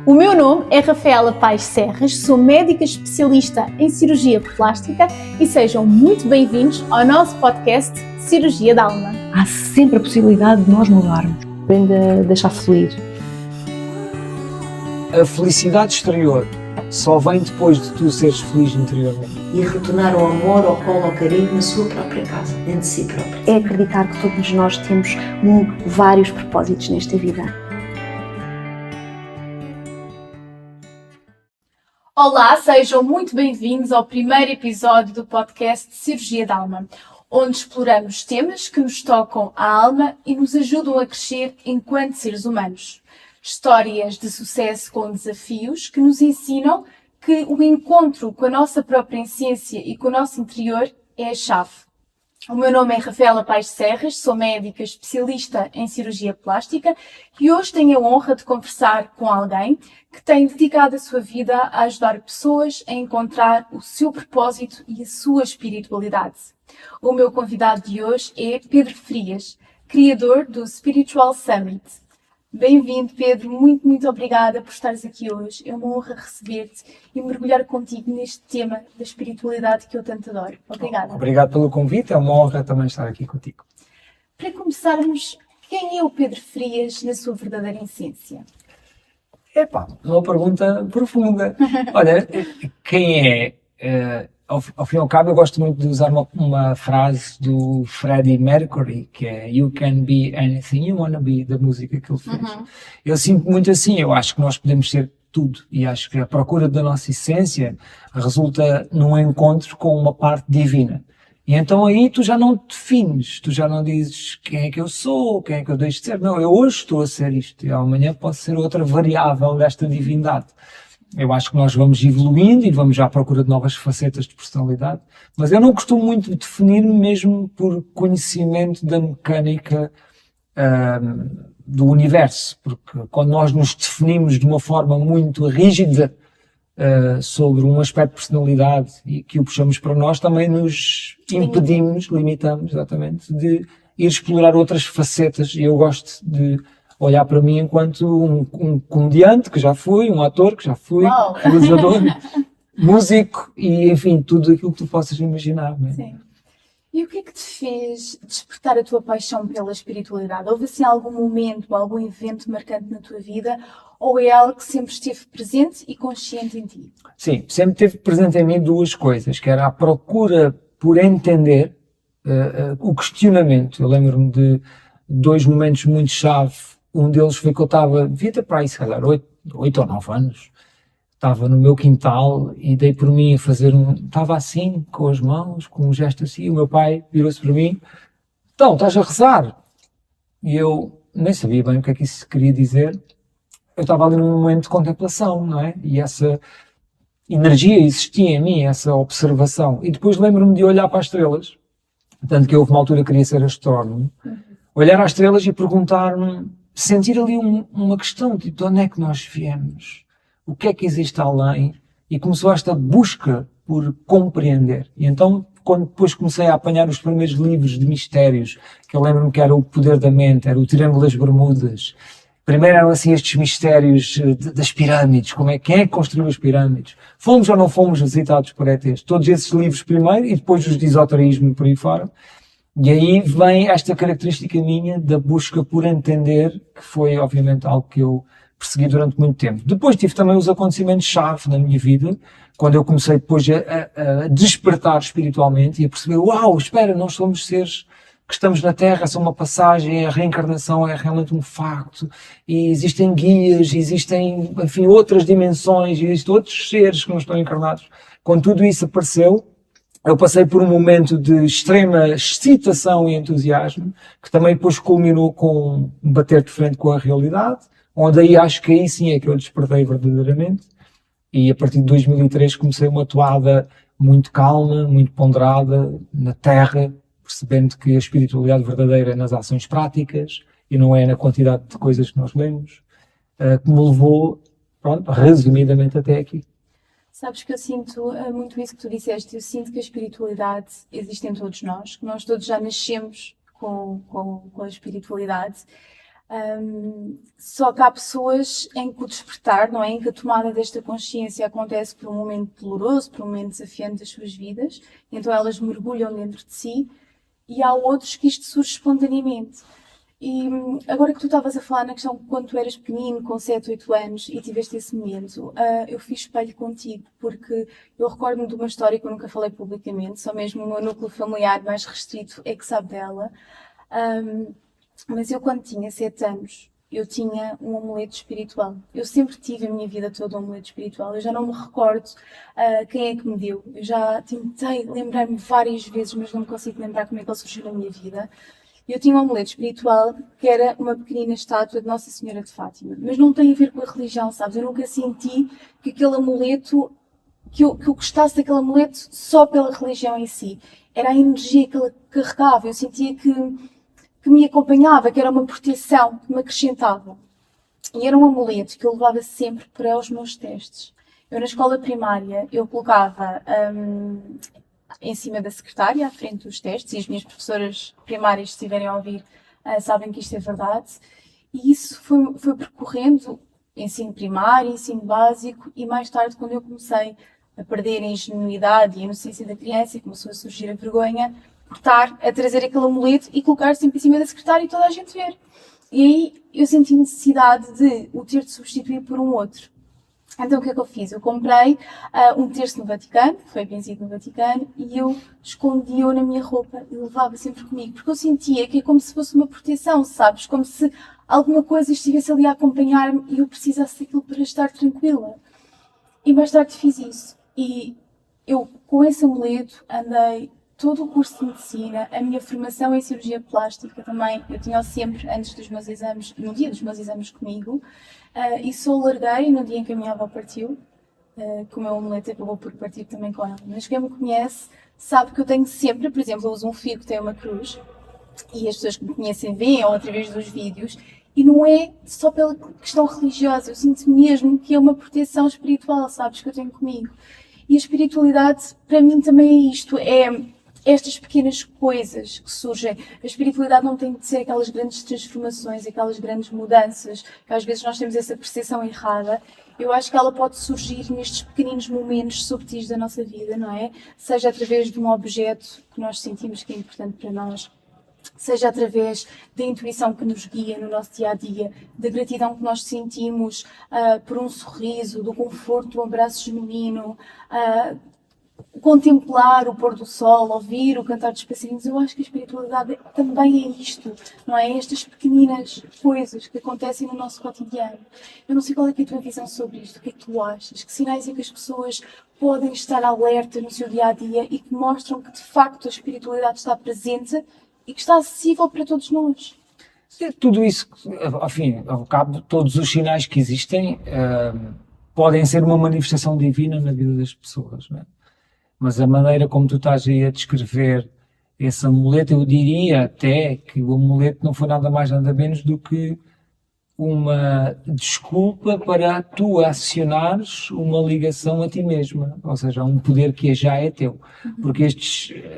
O meu nome é Rafaela Paes Serras, sou médica especialista em cirurgia plástica e sejam muito bem-vindos ao nosso podcast Cirurgia da Alma. Há sempre a possibilidade de nós mudarmos. Aprende a deixar fluir. A felicidade exterior só vem depois de tu seres feliz interiormente. E retornar ao amor, ao colo, ao carinho na sua própria casa, dentro de si próprio. É acreditar que todos nós temos vários propósitos nesta vida. Olá, sejam muito bem-vindos ao primeiro episódio do podcast Cirurgia da Alma, onde exploramos temas que nos tocam a alma e nos ajudam a crescer enquanto seres humanos. Histórias de sucesso com desafios que nos ensinam que o encontro com a nossa própria essência e com o nosso interior é a chave. O meu nome é Rafaela Paes Serras, sou médica especialista em cirurgia plástica e hoje tenho a honra de conversar com alguém que tem dedicado a sua vida a ajudar pessoas a encontrar o seu propósito e a sua espiritualidade. O meu convidado de hoje é Pedro Frias, criador do Spiritual Summit. Bem-vindo, Pedro. Muito obrigada por estares aqui hoje. É uma honra receber-te e mergulhar contigo neste tema da espiritualidade que eu tanto adoro. Obrigada. Obrigado pelo convite, é uma honra também estar aqui contigo. Para começarmos, quem é o Pedro Frias na sua verdadeira essência? Uma pergunta profunda. Olha, quem é? Ao fim e ao cabo, eu gosto muito de usar uma frase do Freddie Mercury, que é You can be anything you wanna be, da música que ele fez. Eu sinto muito assim, eu acho que nós podemos ser tudo, e acho que a procura da nossa essência resulta num encontro com uma parte divina. E então aí tu já não te defines, tu já não dizes quem é que eu sou, quem é que eu deixo de ser. Não, eu hoje estou a ser isto, e amanhã posso ser outra variável desta divindade. Eu acho que nós vamos evoluindo e vamos já à procura de novas facetas de personalidade, mas eu não costumo muito definir-me mesmo por conhecimento da mecânica do universo, porque quando nós nos definimos de uma forma muito rígida sobre um aspecto de personalidade e que o puxamos para nós, também nos limitamos exatamente, de ir explorar outras facetas, e eu gosto de olhar para mim enquanto um comediante, que já fui, um ator, que já fui, realizador, músico e, enfim, tudo aquilo que tu possas imaginar. Não é? Sim. E o que é que te fez despertar a tua paixão pela espiritualidade? Houve assim algum momento, algum evento marcante na tua vida, ou é algo que sempre esteve presente e consciente em ti? Sim, sempre esteve presente em mim duas coisas, que era a procura por entender o questionamento. Eu lembro-me de dois momentos muito chave. Um deles foi que eu devia ter para aí, se calhar, 8 ou 9 anos. Estava no meu quintal e dei por mim a fazer estava assim, com as mãos, com um gesto assim, e o meu pai virou-se para mim, então, estás a rezar? E eu nem sabia bem o que é que isso queria dizer. Eu estava ali num momento de contemplação, não é? E essa energia existia em mim, essa observação. E depois lembro-me de olhar para as estrelas, tanto que eu, uma altura, queria ser astrónomo, olhar às estrelas e perguntar-me, sentir ali uma questão, tipo, de onde é que nós viemos? O que é que existe além? E começou esta busca por compreender. E então, quando depois comecei a apanhar os primeiros livros de mistérios, que eu lembro-me que era o Poder da Mente, era o Triângulo das Bermudas, primeiro eram assim estes mistérios das pirâmides, quem é que construiu as pirâmides? Fomos ou não fomos visitados por ETs? Todos esses livros primeiro e depois os de esoterismo por aí fora. E aí vem esta característica minha da busca por entender, que foi obviamente algo que eu persegui durante muito tempo. Depois tive também os acontecimentos-chave na minha vida, quando eu comecei depois a despertar espiritualmente e a perceber, espera, nós somos seres que estamos na Terra, são uma passagem, a reencarnação é realmente um facto, e existem guias, existem, enfim, outras dimensões, existem outros seres que não estão encarnados. Quando tudo isso apareceu, eu passei por um momento de extrema excitação e entusiasmo, que também depois culminou com um bater de frente com a realidade, onde aí acho que aí sim é que eu despertei verdadeiramente, e a partir de 2003 comecei uma toada muito calma, muito ponderada, na terra, percebendo que a espiritualidade verdadeira é nas ações práticas, e não é na quantidade de coisas que nós lemos, que me levou, resumidamente até aqui. Sabes que eu sinto muito isso que tu disseste. Eu sinto que a espiritualidade existe em todos nós, que nós todos já nascemos com a espiritualidade. Só que há pessoas em que o despertar, não é? Em que a tomada desta consciência acontece por um momento doloroso, por um momento desafiante das suas vidas, então elas mergulham dentro de si, e há outros que isto surge espontaneamente. E agora que tu estavas a falar na questão de quando tu eras pequenino, com 7, 8 anos, e tiveste esse momento, eu fiz espelho contigo, porque eu recordo-me de uma história que eu nunca falei publicamente, só mesmo o meu núcleo familiar mais restrito é que sabe dela. Mas eu, quando tinha 7 anos, eu tinha um amuleto espiritual. Eu sempre tive a minha vida toda um amuleto espiritual. Eu já não me recordo quem é que me deu. Eu já tentei lembrar-me várias vezes, mas não me consigo lembrar como é que ele surgiu na minha vida. Eu tinha um amuleto espiritual que era uma pequenina estátua de Nossa Senhora de Fátima. Mas não tem a ver com a religião, sabes? Eu nunca senti que aquele amuleto, que eu gostasse daquele amuleto só pela religião em si. Era a energia que ele carregava. Eu sentia que me acompanhava, que era uma proteção, que me acrescentava. E era um amuleto que eu levava sempre para os meus testes. Eu, na escola primária, eu colocava em cima da secretária, à frente dos testes, e as minhas professoras primárias, se estiverem a ouvir, sabem que isto é verdade. E isso foi percorrendo ensino primário, ensino básico, e mais tarde, quando eu comecei a perder a ingenuidade e a inocência da criança, e começou a surgir a vergonha, por estar a trazer aquele amuleto e colocar sempre em cima da secretária e toda a gente ver. E aí eu senti necessidade de o ter de substituir por um outro. Então o que é que eu fiz? Eu comprei um terço no Vaticano, que foi benzido no Vaticano, e eu escondia-o na minha roupa e levava sempre comigo, porque eu sentia que é como se fosse uma proteção, sabes? Como se alguma coisa estivesse ali a acompanhar-me e eu precisasse daquilo para estar tranquila. E mais tarde fiz isso. E eu, com esse amuleto, andei todo o curso de medicina, a minha formação em cirurgia plástica também, eu tinha sempre antes dos meus exames, no dia dos meus exames comigo, e só larguei no dia em que a minha avó partiu, que o meu amuleto acabou por partir também com ela. Mas quem me conhece sabe que eu tenho sempre, por exemplo, eu uso um fio que tem uma cruz, e as pessoas que me conhecem veem ou através dos vídeos, e não é só pela questão religiosa, eu sinto mesmo que é uma proteção espiritual, sabes, que eu tenho comigo. E a espiritualidade, para mim, também é isto, é estas pequenas coisas que surgem. A espiritualidade não tem de ser aquelas grandes transformações, aquelas grandes mudanças, que às vezes nós temos essa percepção errada. Eu acho que ela pode surgir nestes pequeninos momentos subtis da nossa vida, não é? Seja através de um objeto que nós sentimos que é importante para nós, seja através da intuição que nos guia no nosso dia-a-dia, da gratidão que nós sentimos por um sorriso, do conforto, do abraço genuíno, contemplar o pôr do sol, ouvir o cantar dos passarinhos. Eu acho que a espiritualidade também é isto, não é? Estas pequeninas coisas que acontecem no nosso cotidiano. Eu não sei qual é, que é a tua visão sobre isto, o que é que tu achas? Que sinais é que as pessoas podem estar alerta no seu dia-a-dia e que mostram que de facto a espiritualidade está presente e que está acessível para todos nós? Tudo isso, ao fim, ao cabo, todos os sinais que existem podem ser uma manifestação divina na vida das pessoas, não é? Mas a maneira como tu estás aí a descrever esse amuleto, eu diria até que o amuleto não foi nada mais nada menos do que uma desculpa para tu acionares uma ligação a ti mesma, ou seja, um poder que já é teu. Porque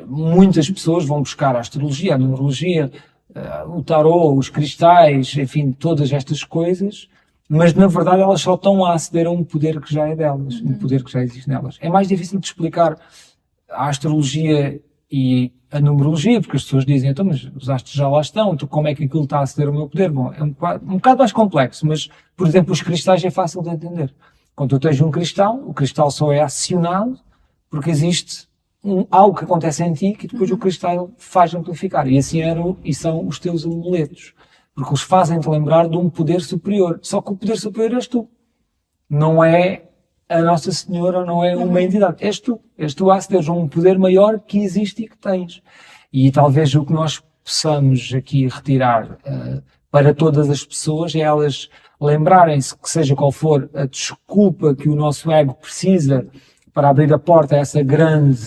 muitas pessoas vão buscar a astrologia, a numerologia, o tarô, os cristais, enfim, todas estas coisas, mas na verdade elas só estão a aceder a um poder que já é delas, um poder que já existe nelas. É mais difícil de explicar a astrologia e a numerologia, porque as pessoas dizem, então, mas os astros já lá estão, então como é que aquilo está a aceder ao meu poder? Bom, é um bocado mais complexo, mas, por exemplo, os cristais é fácil de entender. Quando tu tens um cristal, o cristal só é acionado porque existe algo que acontece em ti que depois o cristal faz amplificar. E assim são os teus amuletos. Porque os fazem-te lembrar de um poder superior. Só que o poder superior és tu. Não é a Nossa Senhora, não é uma entidade. És tu a acederes a um poder maior que existe e que tens. E talvez o que nós possamos aqui retirar para todas as pessoas é elas lembrarem-se que seja qual for a desculpa que o nosso ego precisa para abrir a porta a essa grande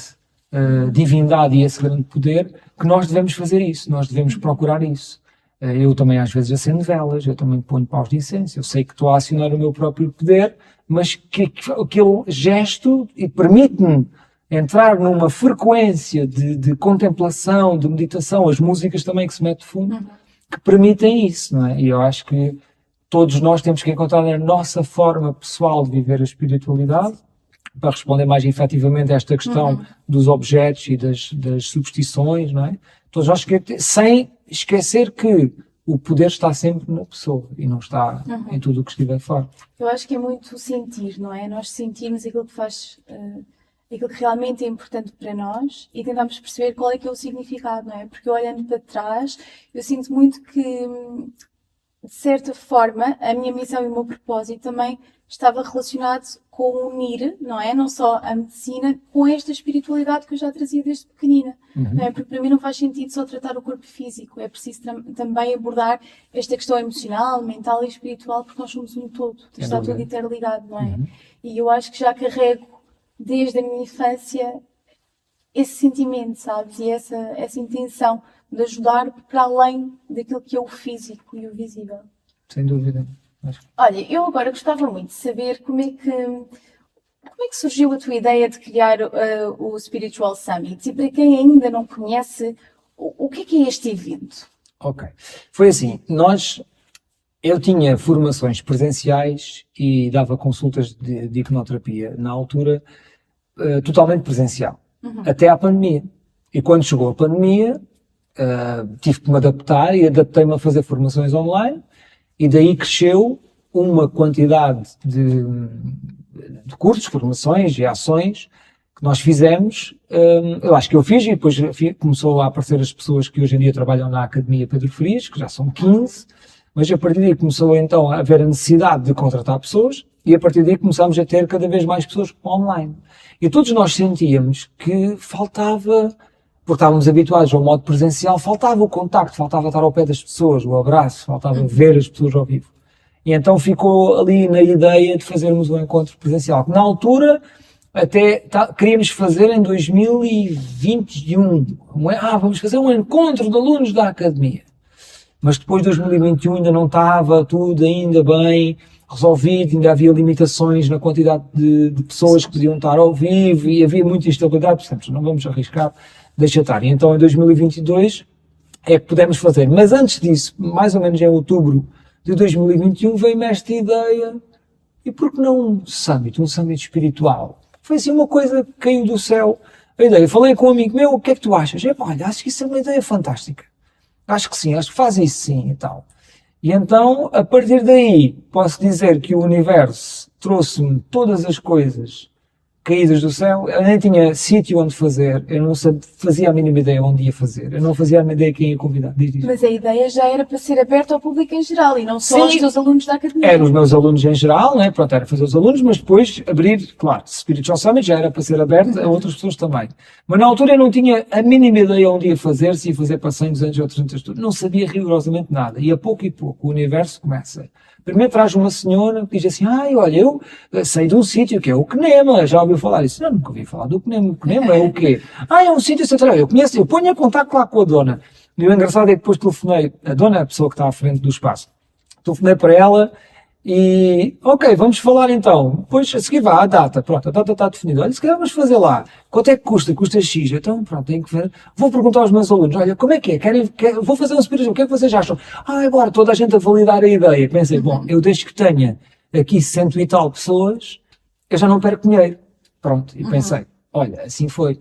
divindade e esse grande poder, que nós devemos fazer isso, nós devemos procurar isso. Eu também às vezes acendo velas, eu também ponho paus de incenso, eu sei que estou a acionar o meu próprio poder, mas que aquele gesto permite-me entrar numa frequência de contemplação, de meditação, as músicas também que se metem de fundo, que permitem isso, não é? E eu acho que todos nós temos que encontrar a nossa forma pessoal de viver a espiritualidade, para responder mais efetivamente a esta questão dos objetos e das superstições, não é? Todos nós sem esquecer que o poder está sempre na pessoa e não está em tudo o que estiver fora. Eu acho que é muito sentir, não é? Nós sentirmos aquilo que faz, aquilo que realmente é importante para nós e tentarmos perceber qual é que é o significado, não é? Porque olhando para trás, eu sinto muito que, de certa forma, a minha missão e o meu propósito também estava relacionado com unir, não é? Não só a medicina, com esta espiritualidade que eu já trazia desde pequenina. Não é? Porque para mim não faz sentido só tratar o corpo físico, é preciso também abordar esta questão emocional, mental e espiritual, porque nós somos um todo, está tudo interligado, não é? E eu acho que já carrego desde a minha infância esse sentimento, sabes? E essa intenção de ajudar para além daquilo que é o físico e o visível. Sem dúvida. Olha, eu agora gostava muito de saber como é que surgiu a tua ideia de criar o Spiritual Summit? E para quem ainda não conhece, o que é este evento? Ok. Foi assim, eu tinha formações presenciais e dava consultas de hipnoterapia na altura totalmente presencial, até à pandemia. E quando chegou a pandemia, tive que me adaptar e adaptei-me a fazer formações online. E daí cresceu uma quantidade de cursos, formações e ações que nós fizemos. Eu acho que eu fiz e depois começou a aparecer as pessoas que hoje em dia trabalham na Academia Pedro Farias, que já são 15, mas a partir daí começou então a haver a necessidade de contratar pessoas e a partir daí começámos a ter cada vez mais pessoas online. E todos nós sentíamos que faltava, porque estávamos habituados ao modo presencial, faltava o contacto, faltava estar ao pé das pessoas, o abraço, faltava ver as pessoas ao vivo. E então ficou ali na ideia de fazermos um encontro presencial, que na altura até queríamos fazer em 2021. Vamos fazer um encontro de alunos da Academia. Mas depois de 2021 ainda não estava tudo ainda bem resolvido, ainda havia limitações na quantidade de pessoas que podiam estar ao vivo e havia muita instabilidade, portanto não vamos arriscar, deixa estar. E então em 2022 é que pudemos fazer. Mas antes disso, mais ou menos em outubro de 2021, veio-me esta ideia, e por que não um summit espiritual? Foi assim uma coisa que caiu do céu, a ideia. Falei com um amigo meu, o que é que tu achas? Olha, acho que isso é uma ideia fantástica. Acho que sim, acho que faz isso sim e tal. E então, a partir daí, posso dizer que o universo trouxe-me todas as coisas caídas do céu. Eu nem tinha sítio onde fazer, eu não fazia a mínima ideia onde ia fazer, eu não fazia a mínima ideia quem ia convidar. Mas a ideia já era para ser aberta ao público em geral e não só aos teus alunos da Academia. Eram os meus alunos em geral, né? Pronto, era fazer os alunos, mas depois abrir, claro, Spiritual Summit já era para ser aberto a outras pessoas também. Mas na altura eu não tinha a mínima ideia onde ia fazer, se ia fazer para 100, 200 ou 300 estudos. Não sabia rigorosamente nada. E a pouco o universo começa. Primeiro traz uma senhora que diz assim, olha, eu sei de um sítio que é o CNEMA, já ouviu falar isso? Não, nunca ouvi falar do CNEMA. O CNEMA é o quê? É um sítio central, eu conheço, eu ponho em contato lá com a dona. E o engraçado é que depois telefonei, a dona é a pessoa que está à frente do espaço, telefonei para ela e, ok, vamos falar então. Depois, a seguir vá, a data, pronto, a data está definida. Olha, se calhar vamos fazer lá. Quanto é que custa? Custa X. Então, pronto, tenho que ver. Vou perguntar aos meus alunos, olha, como é que é? Vou fazer um spiritual, o que é que vocês acham? Agora toda a gente a validar a ideia. Pensei, bom, eu desde que tenha aqui 100 e tal pessoas, eu já não perco dinheiro. Pronto, e pensei, olha, assim foi.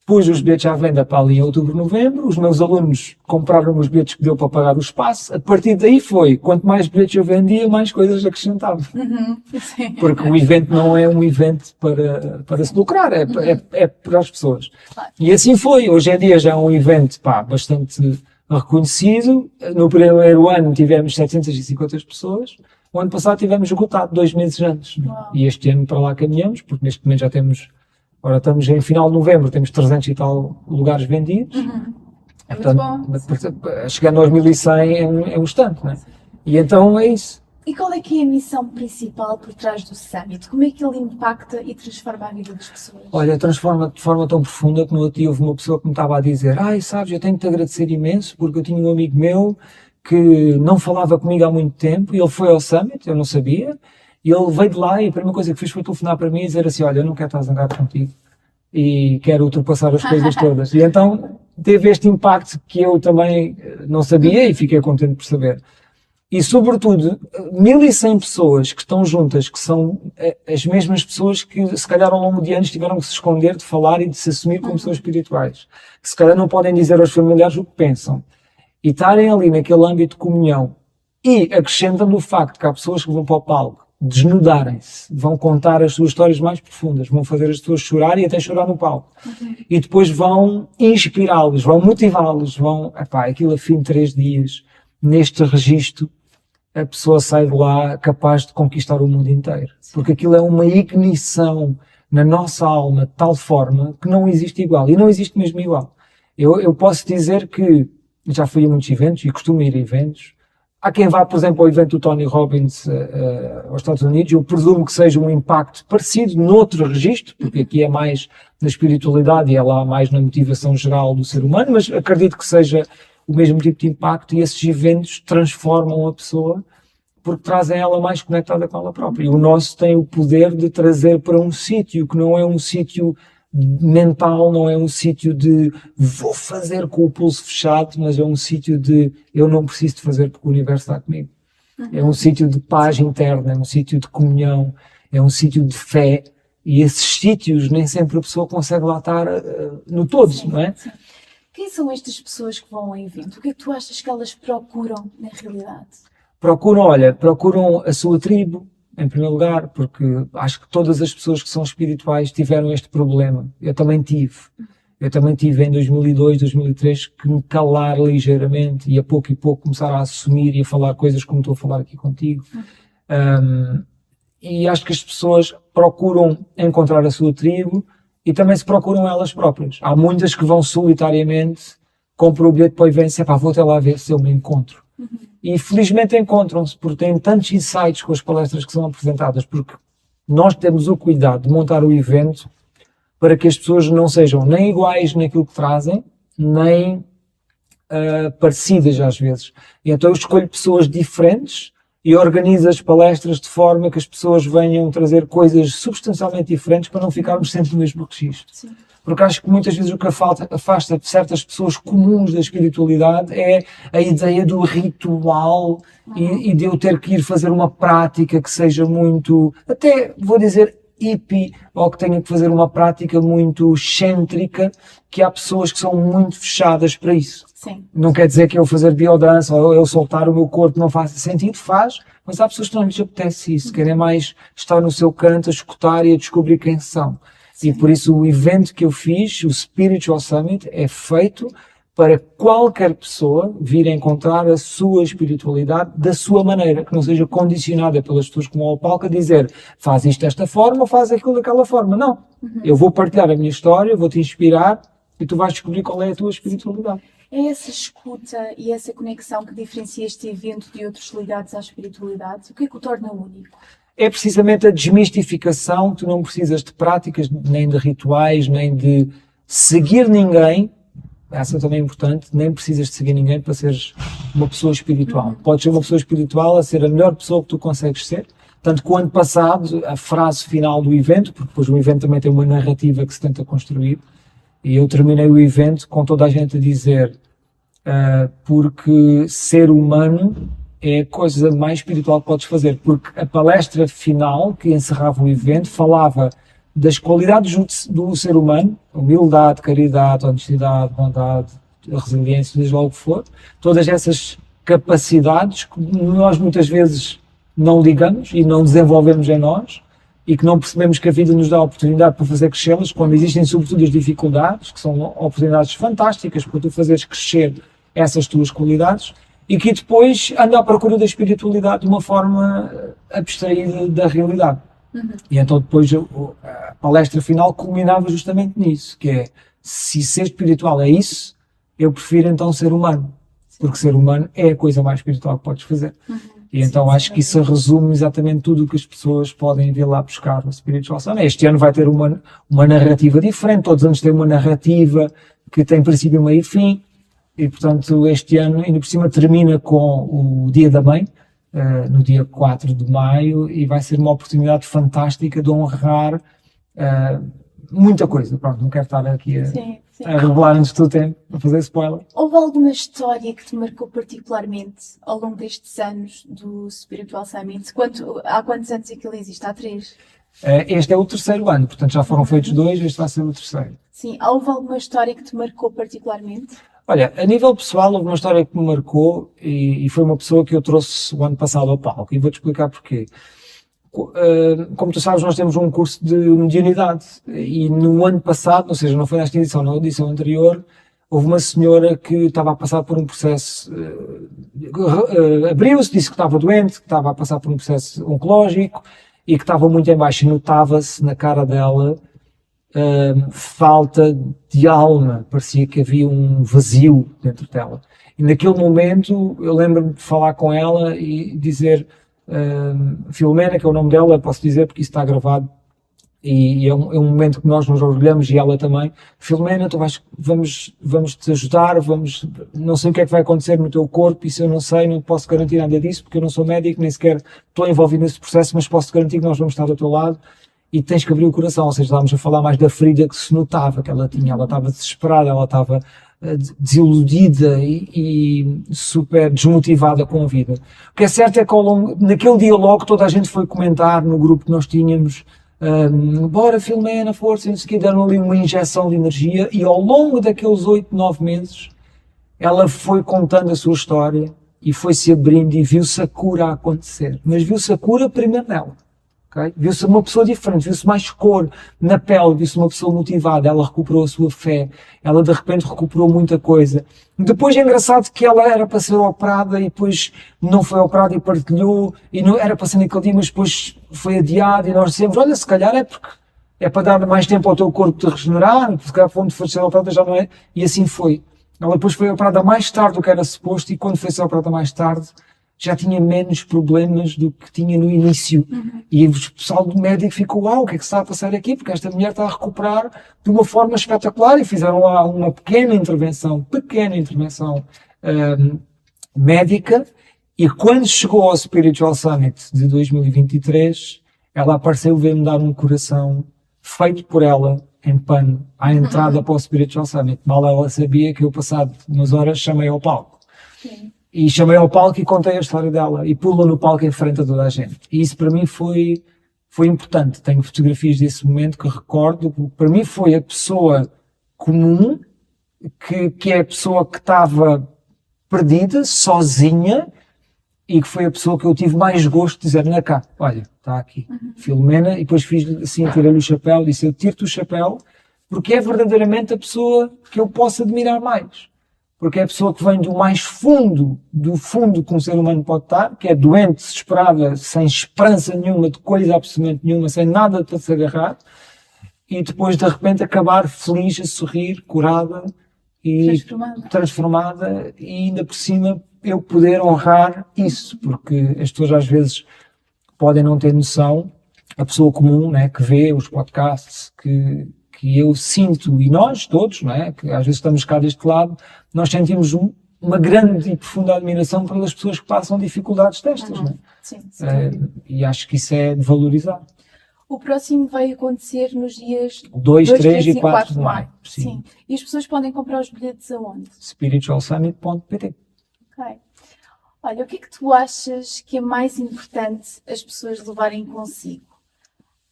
Pus os bilhetes à venda para ali em outubro, novembro, os meus alunos compraram os bilhetes que deu para pagar o espaço, a partir daí foi, quanto mais bilhetes eu vendia, mais coisas acrescentava. Porque o evento não é um evento para se lucrar, é para as pessoas. E assim foi, hoje em dia já é um evento bastante reconhecido. No primeiro ano tivemos 750 pessoas, o ano passado tivemos esgotado 2 meses antes. E este ano para lá caminhamos, porque neste momento já temos... Ora, estamos em final de novembro, temos 300 e tal lugares vendidos. É Portanto, muito bom. chegando aos 1100 é um instante, não é? E então é isso. E qual é que é a missão principal por trás do Summit? Como é que ele impacta e transforma a vida das pessoas? Olha, transforma de forma tão profunda que no outro dia houve uma pessoa que me estava a dizer sabes, eu tenho que te agradecer imenso porque eu tinha um amigo meu que não falava comigo há muito tempo e ele foi ao Summit, eu não sabia. E ele veio de lá e a primeira coisa que fez foi telefonar para mim e dizer assim, olha, eu não quero estar zangado contigo e quero ultrapassar as coisas todas. E então teve este impacto que eu também não sabia e fiquei contente por saber. E, sobretudo, 1100 pessoas que estão juntas, que são as mesmas pessoas que, se calhar, ao longo de anos tiveram que se esconder de falar e de se assumir como pessoas espirituais. Que, se calhar, não podem dizer aos familiares o que pensam. E estarem ali naquele âmbito de comunhão. E acrescentam-me o facto que há pessoas que vão para o palco, desnudarem-se, vão contar as suas histórias mais profundas, vão fazer as pessoas chorar e até chorar no palco. E depois vão inspirá-los, vão motivá-los, aquilo a fim de 3 dias, neste registro, a pessoa sai de lá capaz de conquistar o mundo inteiro. Porque aquilo é uma ignição na nossa alma de tal forma que não existe igual. E não existe mesmo igual. Eu posso dizer que já fui a muitos eventos e costumo ir a eventos. Há quem vá, por exemplo, ao evento do Tony Robbins aos Estados Unidos. Eu presumo que seja um impacto parecido noutro registro, porque aqui é mais na espiritualidade e é lá mais na motivação geral do ser humano, mas acredito que seja o mesmo tipo de impacto, e esses eventos transformam a pessoa porque trazem ela mais conectada com ela própria. E o nosso tem o poder de trazer para um sítio que não é um sítio mental, não é um sítio de vou fazer com o pulso fechado, mas é um sítio de eu não preciso de fazer porque o universo está comigo. É um sítio de paz interna, é um sítio de comunhão, é um sítio de fé, e esses sítios nem sempre a pessoa consegue lá estar no todo, não é? Sim. Quem são estas pessoas que vão ao evento? O que é que tu achas que elas procuram na realidade? Procuram a sua tribo, em primeiro lugar, porque acho que todas as pessoas que são espirituais tiveram este problema. Eu também tive em 2002, 2003 que me calar ligeiramente e a pouco e pouco começar a assumir e a falar coisas como estou a falar aqui contigo. E acho que as pessoas procuram encontrar a sua tribo e também se procuram elas próprias. Há muitas que vão solitariamente, compram o bilhete para o evento e vou até lá ver se eu me encontro. E felizmente encontram-se, porque têm tantos insights com as palestras que são apresentadas, porque nós temos o cuidado de montar o evento para que as pessoas não sejam nem iguais naquilo que trazem, nem parecidas às vezes. E então eu escolho pessoas diferentes e organizo as palestras de forma que as pessoas venham trazer coisas substancialmente diferentes para não ficarmos sempre no mesmo registro. Sim. Porque acho que muitas vezes o que afasta de certas pessoas comuns da espiritualidade é a ideia do ritual e de eu ter que ir fazer uma prática que seja muito, até vou dizer hippie, ou que tenha que fazer uma prática muito excêntrica, que há pessoas que são muito fechadas para isso. Sim. Não quer dizer que eu fazer biodança ou eu soltar o meu corpo não faça sentido, faz, mas há pessoas que não lhes apetece isso, querem mais estar no seu canto, a escutar e a descobrir quem são. Sim. E por isso o evento que eu fiz, o Spiritual Summit, é feito para qualquer pessoa vir encontrar a sua espiritualidade da sua maneira, que não seja condicionada pelas pessoas que vão ao palco a dizer faz isto desta forma, faz aquilo daquela forma. Não. Eu vou partilhar a minha história, vou-te inspirar e tu vais descobrir qual é a tua espiritualidade. É essa escuta e essa conexão que diferencia este evento de outros ligados à espiritualidade? O que é que o torna único? É precisamente a desmistificação. Tu não precisas de práticas, nem de rituais, nem de seguir ninguém. Essa também é importante. Nem precisas de seguir ninguém para seres uma pessoa espiritual. Podes ser uma pessoa espiritual a ser a melhor pessoa que tu consegues ser. Tanto que o ano passado, a frase final do evento, porque depois o evento também tem uma narrativa que se tenta construir, e eu terminei o evento com toda a gente a dizer porque ser humano é a coisa mais espiritual que podes fazer, porque a palestra final que encerrava o evento falava das qualidades do ser humano, humildade, caridade, honestidade, bondade, resiliência, seja lá o que for, todas essas capacidades que nós muitas vezes não ligamos e não desenvolvemos em nós, e que não percebemos que a vida nos dá a oportunidade para fazer crescê-las, quando existem sobretudo as dificuldades, que são oportunidades fantásticas para tu fazeres crescer essas tuas qualidades, e que depois anda à procura da espiritualidade de uma forma abstraída da realidade. E então depois a palestra final culminava justamente nisso, que é, se ser espiritual é isso, eu prefiro então ser humano, porque ser humano é a coisa mais espiritual que podes fazer. E então acho que isso resume exatamente tudo o que as pessoas podem vir lá buscar no Spiritual Summit. Este ano vai ter uma narrativa diferente, todos os anos tem uma narrativa que tem princípio, meio e fim, e portanto este ano ainda por cima termina com o Dia da Mãe, no dia 4 de maio, e vai ser uma oportunidade fantástica de honrar muita coisa. Pronto, não quero estar aqui Sim, sim. a revelar antes do tempo, a fazer spoiler. Houve alguma história que te marcou particularmente ao longo destes anos do Spiritual Summit? Há quantos anos é que ele existe? Há 3? Este é o terceiro ano, portanto já foram feitos 2, este vai ser o terceiro. Sim. Houve alguma história que te marcou particularmente? Olha, a nível pessoal, houve uma história que me marcou e foi uma pessoa que eu trouxe o ano passado ao palco, e vou-te explicar porquê. Como tu sabes, nós temos um curso de mediunidade, e no ano passado, ou seja, não foi nesta edição, na edição anterior, houve uma senhora que estava a passar por um processo, abriu-se, disse que estava doente, que estava a passar por um processo oncológico, e que estava muito em baixo, e notava-se na cara dela falta de alma, parecia que havia um vazio dentro dela. E naquele momento eu lembro-me de falar com ela e dizer, Filomena, que é o nome dela, posso dizer porque isso está gravado, e é um momento que nós nos orgulhamos, e ela também. Filomena, vamos te ajudar, não sei o que é que vai acontecer no teu corpo, isso eu não sei, não posso garantir nada disso, porque eu não sou médico, nem sequer estou envolvido nesse processo, mas posso te garantir que nós vamos estar do teu lado, e tens que abrir o coração. Ou seja, estávamos a falar mais da ferida que se notava que ela tinha. Ela estava desesperada, ela estava desiludida e super desmotivada com a vida. O que é certo é que naquele dia logo toda a gente foi comentar no grupo que nós tínhamos, bora Filomena, força, não sei o quê, deram ali uma injeção de energia, e ao longo daqueles 8, 9 meses ela foi contando a sua história e foi-se abrindo e viu-se a cura a acontecer. Mas viu-se a cura primeiro nela. Okay? Viu-se uma pessoa diferente, viu-se mais cor na pele, viu-se uma pessoa motivada, ela recuperou a sua fé, ela de repente recuperou muita coisa. Depois é engraçado que ela era para ser operada e depois não foi operada e partilhou, e não era para ser naquele dia, mas depois foi adiado, e nós dissemos, olha, se calhar é porque é para dar mais tempo ao teu corpo de regenerar, porque se calhar quando for ser operada já não é, e assim foi. Ela depois foi operada mais tarde do que era suposto, e quando foi ser operada mais tarde, já tinha menos problemas do que tinha no início. E o pessoal do médico ficou, o que é que se está a passar aqui? Porque esta mulher está a recuperar de uma forma espetacular, e fizeram lá uma pequena intervenção médica, e quando chegou ao Spiritual Summit de 2023, ela apareceu, veio-me dar um coração feito por ela, em pano, à entrada para o Spiritual Summit. Mal ela sabia que eu, passado umas horas, chamei ao palco. Sim. E chamei ao palco e contei a história dela, e pulo no palco em frente a toda a gente. E isso para mim foi importante. Tenho fotografias desse momento que recordo. Para mim foi a pessoa comum, que é a pessoa que estava perdida, sozinha, e que foi a pessoa que eu tive mais gosto de dizer, anda cá, olha, está aqui, Filomena, e depois fiz assim, tirei-lhe o chapéu, disse, eu tiro-te o chapéu, porque é verdadeiramente a pessoa que eu posso admirar mais. Porque é a pessoa que vem do mais fundo, do fundo que um ser humano pode estar, que é doente, desesperada, sem esperança nenhuma, de coisa absolutamente nenhuma, sem nada para se agarrar, e depois de repente acabar feliz, a sorrir, curada e transformada, e ainda por cima eu poder honrar isso, porque as pessoas às vezes podem não ter noção, a pessoa comum, né, que vê os podcasts, que eu sinto, e nós todos, não é? Que às vezes estamos cá deste lado, nós sentimos uma grande e profunda admiração pelas pessoas que passam dificuldades destas, não é? Sim. E acho que isso é de valorizar. O próximo vai acontecer nos dias 2, 3 e 4 de maio. Sim. E as pessoas podem comprar os bilhetes aonde? spiritualsummit.pt. Ok. Olha, o que é que tu achas que é mais importante as pessoas levarem consigo?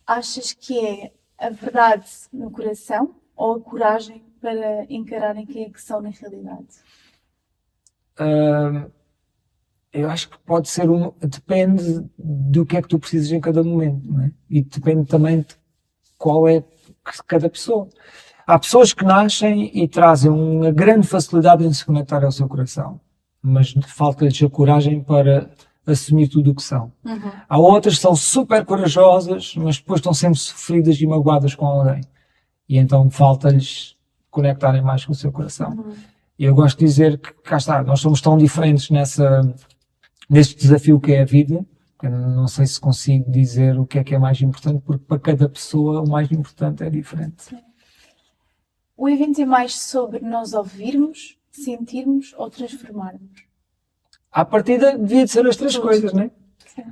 Achas que é a verdade no coração ou a coragem para encararem quem é que são na realidade? Eu acho que pode ser depende do que é que tu precisas em cada momento, não é? E depende também de qual é cada pessoa. Há pessoas que nascem e trazem uma grande facilidade em se conectar ao seu coração, mas falta-lhes a coragem para assumir tudo o que são. Há outras que são super corajosas, mas depois estão sempre sofridas e magoadas com alguém. E então falta-lhes conectarem mais com o seu coração. E eu gosto de dizer que, cá está, nós somos tão diferentes neste desafio que é a vida, que eu não sei se consigo dizer o que é mais importante, porque para cada pessoa o mais importante é diferente. Sim. O evento é mais sobre nós ouvirmos, sentirmos ou transformarmos? À partida devia de ser as três coisas, não é?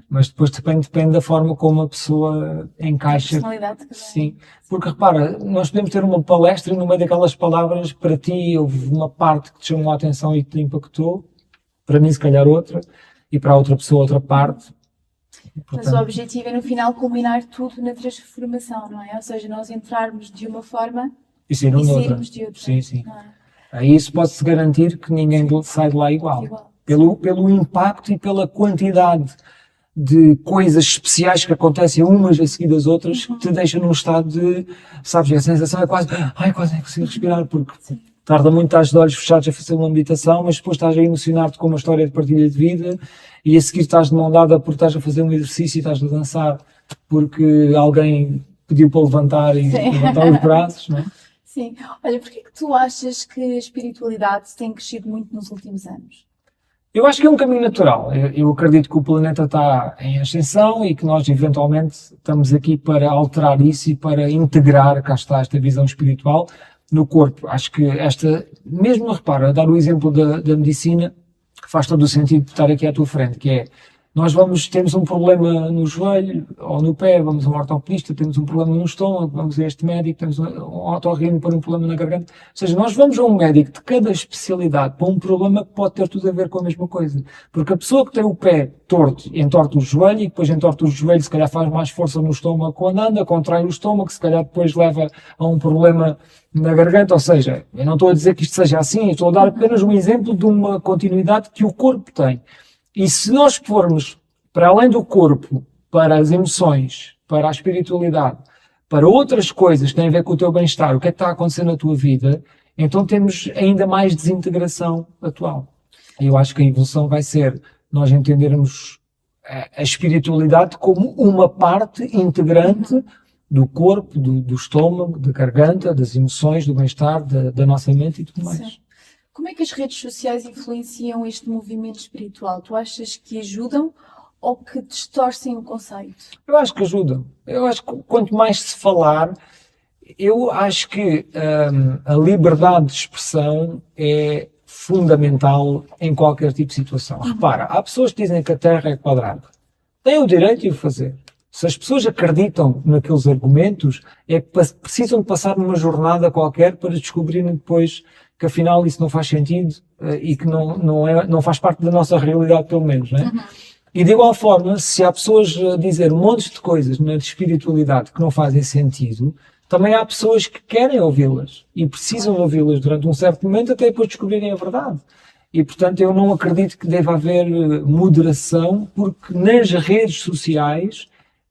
Mas depois depende da forma como a pessoa encaixa. Personalidade de cada um. Sim, porque repara, nós podemos ter uma palestra e no meio daquelas palavras, para ti houve uma parte que te chamou a atenção e que te impactou, para mim se calhar outra, e para a outra pessoa outra parte. Mas Portanto, o objetivo é no final culminar tudo na transformação, não é? Ou seja, nós entrarmos de uma forma e saíram e de outra. sairmos de outra. Sim, sim. Não é? Aí isso pode-se garantir que ninguém sai de lá igual. Igual. Pelo impacto e pela quantidade de coisas especiais que acontecem umas a seguir das outras, que te deixam num estado de, sabes, a sensação é quase, quase nem consigo respirar, porque tarda muito, estás de olhos fechados a fazer uma meditação, mas depois estás a emocionar-te com uma história de partilha de vida, e a seguir estás de mão dada porque estás a fazer um exercício e estás a dançar porque alguém pediu para levantar e levantar os braços, não é? Sim. Olha, porquê que tu achas que a espiritualidade tem crescido muito nos últimos anos? Eu acho que é um caminho natural. Eu acredito que o planeta está em ascensão e que nós eventualmente estamos aqui para alterar isso e para integrar, cá está, esta visão espiritual no corpo. Acho que mesmo repara, dar o exemplo da medicina, que faz todo o sentido de estar aqui à tua frente, que é, temos um problema no joelho ou no pé, vamos a um ortopedista, temos um problema no estômago, vamos a este médico, temos um otorrino para um problema na garganta. Ou seja, nós vamos a um médico de cada especialidade para um problema que pode ter tudo a ver com a mesma coisa. Porque a pessoa que tem o pé torto, entorta o joelho, e depois entorta o joelho, se calhar faz mais força no estômago quando anda, contrai o estômago, se calhar depois leva a um problema na garganta. Ou seja, eu não estou a dizer que isto seja assim, estou a dar apenas um exemplo de uma continuidade que o corpo tem. E se nós formos para além do corpo, para as emoções, para a espiritualidade, para outras coisas que têm a ver com o teu bem-estar, o que é que está a acontecer na tua vida, então temos ainda mais desintegração atual. E eu acho que a evolução vai ser nós entendermos a espiritualidade como uma parte integrante do corpo, do estômago, da garganta, das emoções, do bem-estar, da nossa mente e tudo mais. Sim. Como é que as redes sociais influenciam este movimento espiritual? Tu achas que ajudam ou que distorcem o conceito? Eu acho que ajudam. Eu acho que quanto mais se falar, eu acho que a liberdade de expressão é fundamental em qualquer tipo de situação. Repara, há pessoas que dizem que a Terra é quadrada. Têm o direito de o fazer. Se as pessoas acreditam naqueles argumentos, é que precisam de passar numa jornada qualquer para descobrirem depois que afinal isso não faz sentido e que não faz parte da nossa realidade, pelo menos, não é? E de igual forma, se há pessoas a dizer montes de coisas na espiritualidade que não fazem sentido, também há pessoas que querem ouvi-las e precisam de ouvi-las durante um certo momento até depois descobrirem a verdade. E, portanto, eu não acredito que deva haver moderação, porque nas redes sociais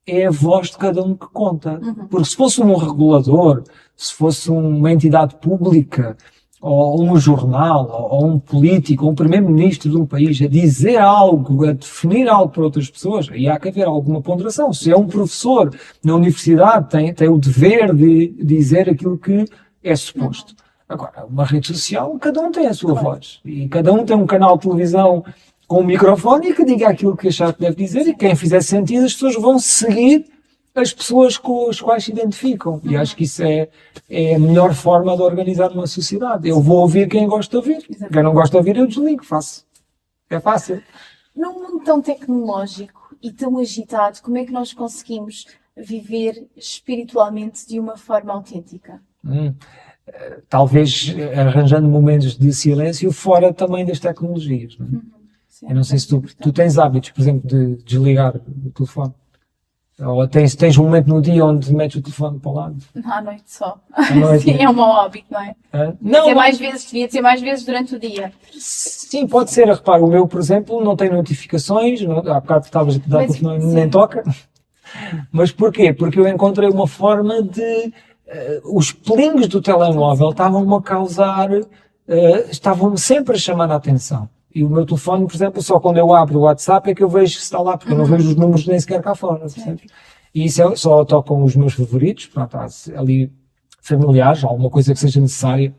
é a voz de cada um que conta. Porque se fosse um regulador, se fosse uma entidade pública, ou um jornal, ou um político, ou um primeiro-ministro de um país a dizer algo, a definir algo para outras pessoas, aí há que haver alguma ponderação. Se é um professor na universidade, tem o dever de dizer aquilo que é suposto. Agora, uma rede social, cada um tem a sua voz. E cada um tem um canal de televisão com um microfone e que diga aquilo que achar que deve dizer, e quem fizer sentido, as pessoas vão seguir as pessoas com as quais se identificam. E acho que isso é a melhor forma de organizar uma sociedade. Eu vou ouvir quem gosta de ouvir. Quem não gosta de ouvir, eu desligo. Faço. É fácil. Num mundo tão tecnológico e tão agitado, como é que nós conseguimos viver espiritualmente de uma forma autêntica? Talvez arranjando momentos de silêncio fora também das tecnologias. Não é? Eu não sei se tu tens hábitos, por exemplo, de desligar o telefone. Ou tens um momento no dia onde metes o telefone para o lado? À noite só. À noite, Sim, é um mau hábito, não é? Não, Devia ser mais vezes durante o dia. Sim, pode ser. Repara, o meu, por exemplo, não tem notificações. Há bocado estavas a dar telefone, nem toca. Mas porquê? Porque eu encontrei uma forma de... os plingos do telemóvel estavam-me a causar... estavam-me sempre a chamar a atenção. E o meu telefone, por exemplo, só quando eu abro o WhatsApp é que eu vejo se está lá, porque eu não vejo os números nem sequer cá fora. E isso só tocam os meus favoritos, pronto, há ali familiares, alguma coisa que seja necessária,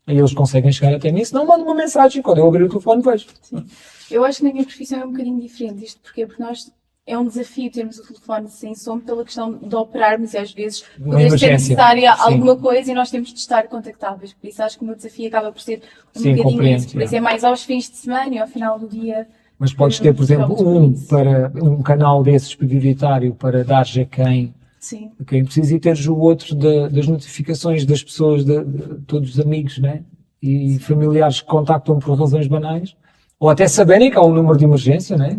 aí eles conseguem chegar até mim, senão mando uma mensagem, quando eu abrir o telefone vejo. Sim. Eu acho que na minha profissão é um bocadinho diferente, isto porque nós... É um desafio termos o telefone sem som pela questão de operarmos e às vezes poder ser necessária alguma coisa e nós temos de estar contactáveis. Por isso acho que o meu desafio acaba por ser um bocadinho isso. Por isso é mais aos fins de semana e ao final do dia Mas podes ter, por exemplo, um canal desses prioritário para dares a quem Sim. precisa e teres o outro das notificações das pessoas, de todos os amigos, né? E familiares que contactam por razões banais, ou até saberem que há um número de emergência, né?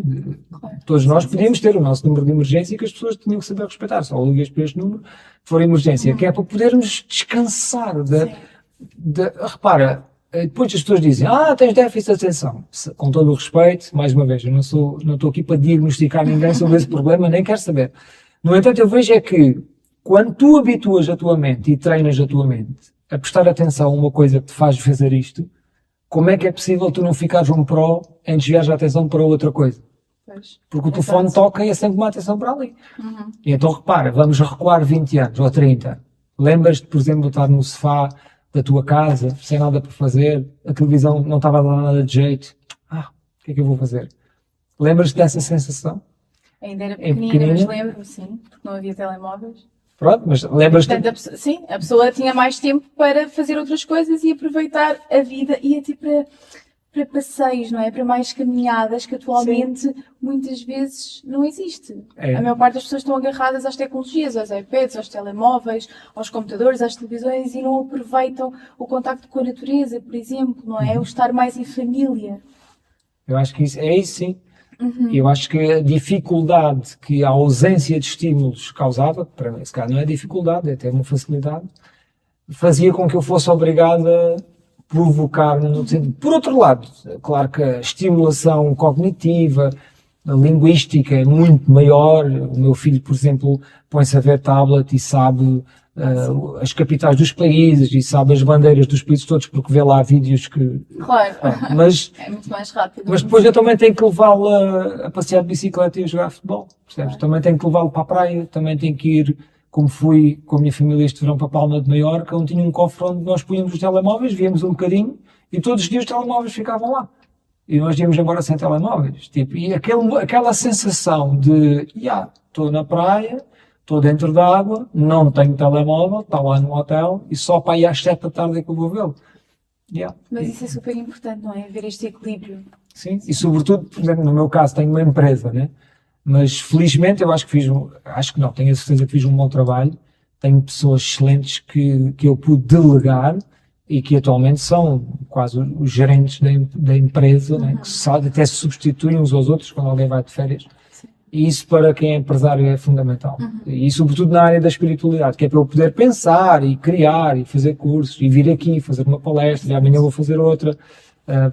Todos nós podíamos ter o nosso número de emergência e que as pessoas tinham que saber respeitar. Só ligas para este número se for emergência, que é para podermos descansar. Repara, depois as pessoas dizem, tens déficit de atenção. Com todo o respeito, mais uma vez, eu não estou aqui para diagnosticar ninguém sobre esse problema, nem quero saber. No entanto, eu vejo é que quando tu habituas a tua mente e treinas a tua mente a prestar atenção a uma coisa que te faz fazer isto, como é que é possível tu não ficares um pró em desviar a atenção para outra coisa? Pois. Porque o telefone toca e é sempre uma atenção para ali. E então repara, vamos recuar 20 anos ou 30. Lembras-te, por exemplo, de estar no sofá da tua casa, sem nada para fazer, a televisão não estava a dar nada de jeito. O que é que eu vou fazer? Lembras-te dessa sensação? Ainda era pequenina, pequenina, mas lembro-me, sim, porque não havia telemóveis. Pronto, mas lembras-te... Portanto, sim, a pessoa tinha mais tempo para fazer outras coisas e aproveitar a vida e até para passeios, não é? Para mais caminhadas que atualmente muitas vezes não existe. A maior parte das pessoas estão agarradas às tecnologias, aos iPads, aos telemóveis, aos computadores, às televisões e não aproveitam o contacto com a natureza, por exemplo, não é? O estar mais em família. Eu acho que isso sim. Eu acho que a dificuldade que a ausência de estímulos causava, para mim, esse caso não é dificuldade, é até uma facilidade, fazia com que eu fosse obrigado a provocar no sentido. Por outro lado, claro que a estimulação cognitiva, a linguística é muito maior. O meu filho, por exemplo, põe-se a ver tablet e sabe as capitais dos países e sabe as bandeiras dos países todos porque vê lá vídeos que... Claro, mas, é muito mais rápido. mas depois eu também tenho que levá-lo a passear de bicicleta e a jogar futebol, percebes? Também tenho que levá-lo para a praia, também tenho que ir, como fui com a minha família este verão para Palma de Maiorca, onde tinha um cofre onde nós punhamos os telemóveis, víamos um bocadinho e todos os dias os telemóveis ficavam lá. E nós íamos embora sem telemóveis. Tipo, e aquela sensação de, estou na praia, estou dentro da água, não tenho telemóvel, está lá no hotel e só para ir às 7 da tarde é que eu vou vê-lo. Mas isso é super importante, não é? Ver este equilíbrio. Sim, e sobretudo, por exemplo, no meu caso tenho uma empresa, né? Mas felizmente eu acho que tenho a certeza que fiz um bom trabalho. Tenho pessoas excelentes que eu pude delegar e que atualmente são quase os gerentes da empresa, né? Que até se substituem uns aos outros quando alguém vai de férias. E isso para quem é empresário é fundamental. E sobretudo na área da espiritualidade, que é para eu poder pensar e criar e fazer cursos e vir aqui fazer uma palestra e amanhã vou fazer outra.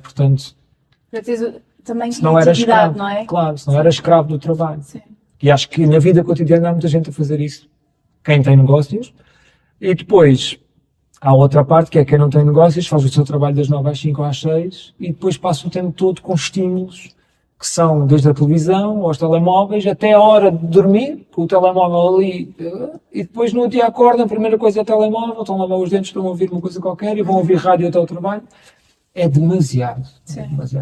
Portanto, Para teres também se não era criatividade, escravo, não é? claro, se não era escravo do trabalho. Sim. E acho que na vida cotidiana há muita gente a fazer isso. Quem tem negócios. E depois há outra parte que é quem não tem negócios, faz o seu trabalho das 9 às 5 ou às 6 e depois passa o tempo todo com estímulos que são desde a televisão aos telemóveis até a hora de dormir, com o telemóvel ali, e depois no dia acordam, a primeira coisa é o telemóvel, estão a lavar os dentes, estão a ouvir uma coisa qualquer e vão ouvir rádio até o trabalho. É demasiado.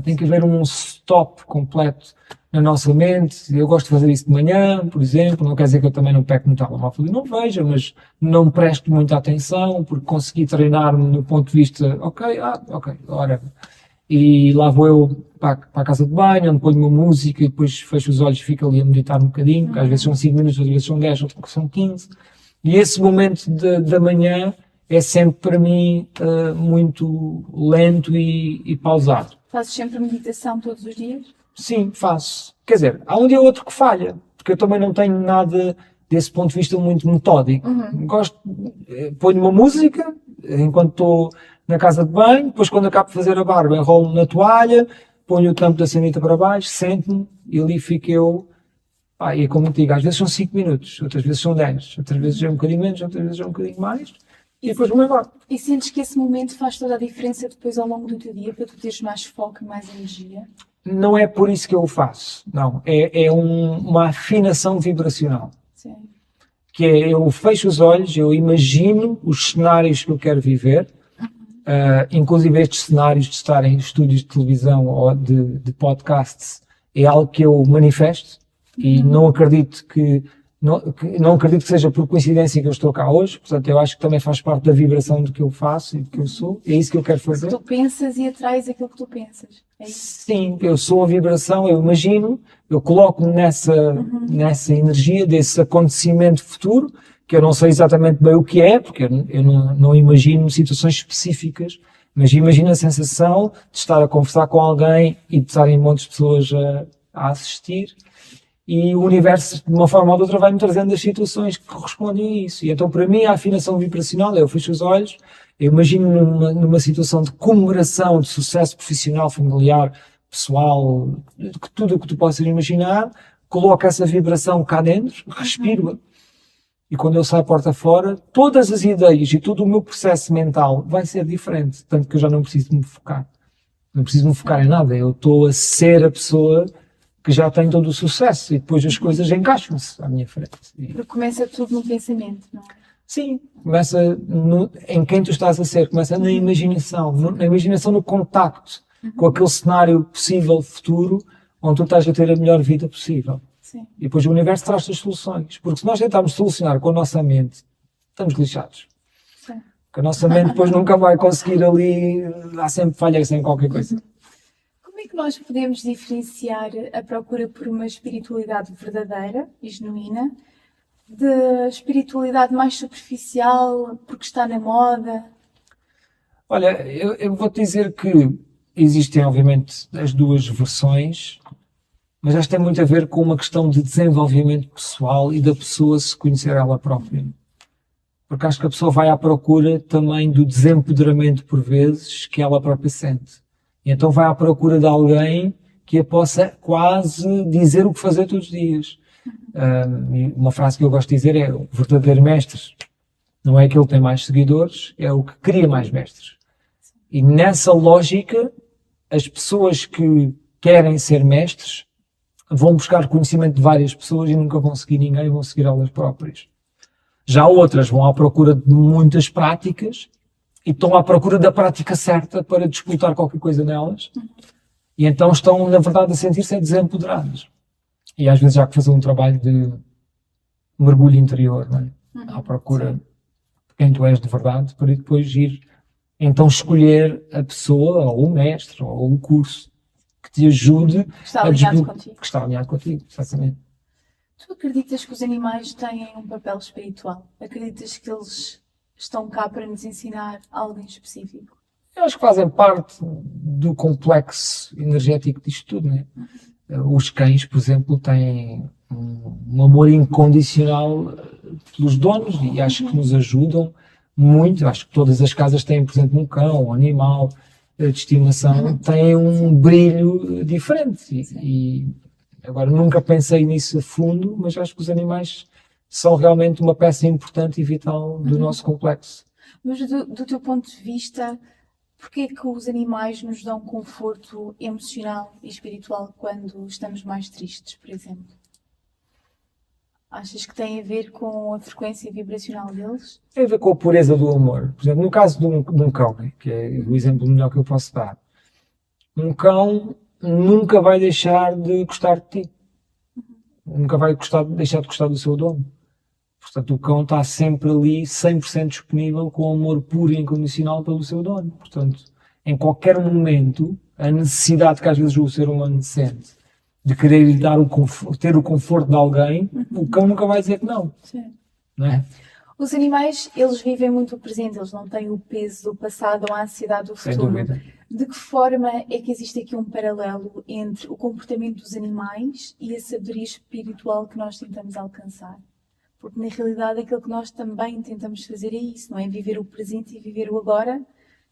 Tem que haver um stop completo na nossa mente. Eu gosto de fazer isso de manhã, por exemplo, não quer dizer que eu também não peco no telemóvel e não veja, mas não presto muita atenção, porque consegui treinar-me no ponto de vista, ora... E lá vou eu para a casa de banho, onde ponho uma música e depois fecho os olhos e fico ali a meditar um bocadinho, porque às vezes são 5 minutos, às vezes são 10, outras são 15. E esse momento da manhã é sempre para mim muito lento e pausado. Fazes sempre meditação todos os dias? Sim, faço. Quer dizer, há um dia ou outro que falha, porque eu também não tenho nada desse ponto de vista muito metódico. Ponho uma música enquanto estou na casa de banho, depois quando acabo de fazer a barba enrolo-me na toalha, ponho o tampo da sanita para baixo, sento-me e ali fico eu. E é como eu digo, às vezes são 5 minutos, outras vezes são 10, outras vezes é um bocadinho menos, outras vezes é um bocadinho mais e depois vou embora. E sentes que esse momento faz toda a diferença depois ao longo do teu dia para tu teres mais foco e mais energia? Não é por isso que eu o faço, não. É uma afinação vibracional. Sim. Que é, eu fecho os olhos, eu imagino os cenários que eu quero viver, inclusive estes cenários de estar em estúdios de televisão ou de podcasts, é algo que eu manifesto e não acredito que não acredito que seja por coincidência que eu estou cá hoje, portanto eu acho que também faz parte da vibração do que eu faço e do que eu sou, é isso que eu quero fazer. Tu pensas e atrás aquilo que tu pensas. É isso? Sim, eu sou a vibração, eu imagino, eu coloco-me nessa energia desse acontecimento futuro, que eu não sei exatamente bem o que é, porque eu não imagino situações específicas, mas imagino a sensação de estar a conversar com alguém e de estarem montes de pessoas a assistir, e o universo, de uma forma ou de outra, vai-me trazendo as situações que correspondem a isso. E então, para mim, a afinação vibracional, eu fecho os olhos, eu imagino numa situação de comemoração, de sucesso profissional, familiar, pessoal, tudo o que tu possas imaginar, coloco essa vibração cá dentro, respiro, e quando eu saio porta fora, todas as ideias e todo o meu processo mental vai ser diferente, tanto que eu já não preciso de me focar. Não preciso de me focar em nada, eu estou a ser a pessoa que já tem todo o sucesso e depois as coisas encaixam-se à minha frente. Porque começa tudo no pensamento, não é? Sim, começa em quem tu estás a ser, começa na imaginação, no contacto com aquele cenário possível futuro onde tu estás a ter a melhor vida possível. Sim. E depois o universo traz-te as soluções, porque se nós tentarmos solucionar com a nossa mente, estamos lixados. Sim. Porque a nossa mente depois nunca vai conseguir ali, há sempre falhas em qualquer coisa. Como é que nós podemos diferenciar a procura por uma espiritualidade verdadeira e genuína da espiritualidade mais superficial porque está na moda? Olha, eu vou-te dizer que existem, obviamente, as duas versões, mas acho que tem muito a ver com uma questão de desenvolvimento pessoal e da pessoa se conhecer ela própria. Porque acho que a pessoa vai à procura também do desempoderamento, por vezes, que ela própria sente. E então vai à procura de alguém que a possa quase dizer o que fazer todos os dias. E uma frase que eu gosto de dizer é: o verdadeiro mestre não é aquele que tem mais seguidores, é o que cria mais mestres. E nessa lógica, as pessoas que querem ser mestres vão buscar conhecimento de várias pessoas e nunca vão seguir ninguém, vão seguir elas próprias. Já outras vão à procura de muitas práticas e estão à procura da prática certa para disputar qualquer coisa nelas. E então estão, na verdade, a sentir-se desempoderadas. E às vezes há que fazer um trabalho de mergulho interior, não é? À procura de quem tu és de verdade, para depois ir, então, escolher a pessoa, ou o mestre, ou o curso, que te ajude Que está alinhado contigo. que está alinhado contigo, exatamente. Tu acreditas que os animais têm um papel espiritual? Acreditas que eles estão cá para nos ensinar algo em específico? Eu acho que fazem parte do complexo energético disto tudo, não é? Os cães, por exemplo, têm um amor incondicional pelos donos e acho que nos ajudam muito. Acho que todas as casas têm, por exemplo, um cão, um animal de estimação, têm um brilho diferente. E agora nunca pensei nisso a fundo, mas acho que os animais são realmente uma peça importante e vital do nosso complexo. Mas do teu ponto de vista, porquê é que os animais nos dão conforto emocional e espiritual quando estamos mais tristes, por exemplo? Achas que tem a ver com a frequência vibracional deles? Tem a ver com a pureza do amor. Por exemplo, no caso de um cão, né, que é o exemplo melhor que eu posso dar, um cão nunca vai deixar de gostar de ti. Nunca vai deixar de gostar do seu dono. Portanto, o cão está sempre ali, 100% disponível, com amor puro e incondicional pelo seu dono. Portanto, em qualquer momento, a necessidade que às vezes o ser humano sente de querer lhe dar ter o conforto de alguém, o cão nunca vai dizer que não. Sim. Não é? Os animais, eles vivem muito o presente, eles não têm o peso do passado ou a ansiedade do Sem futuro. dúvida. De que forma é que existe aqui um paralelo entre o comportamento dos animais e a sabedoria espiritual que nós tentamos alcançar? Porque na realidade aquilo que nós também tentamos fazer é isso, não é? Viver o presente e viver o agora,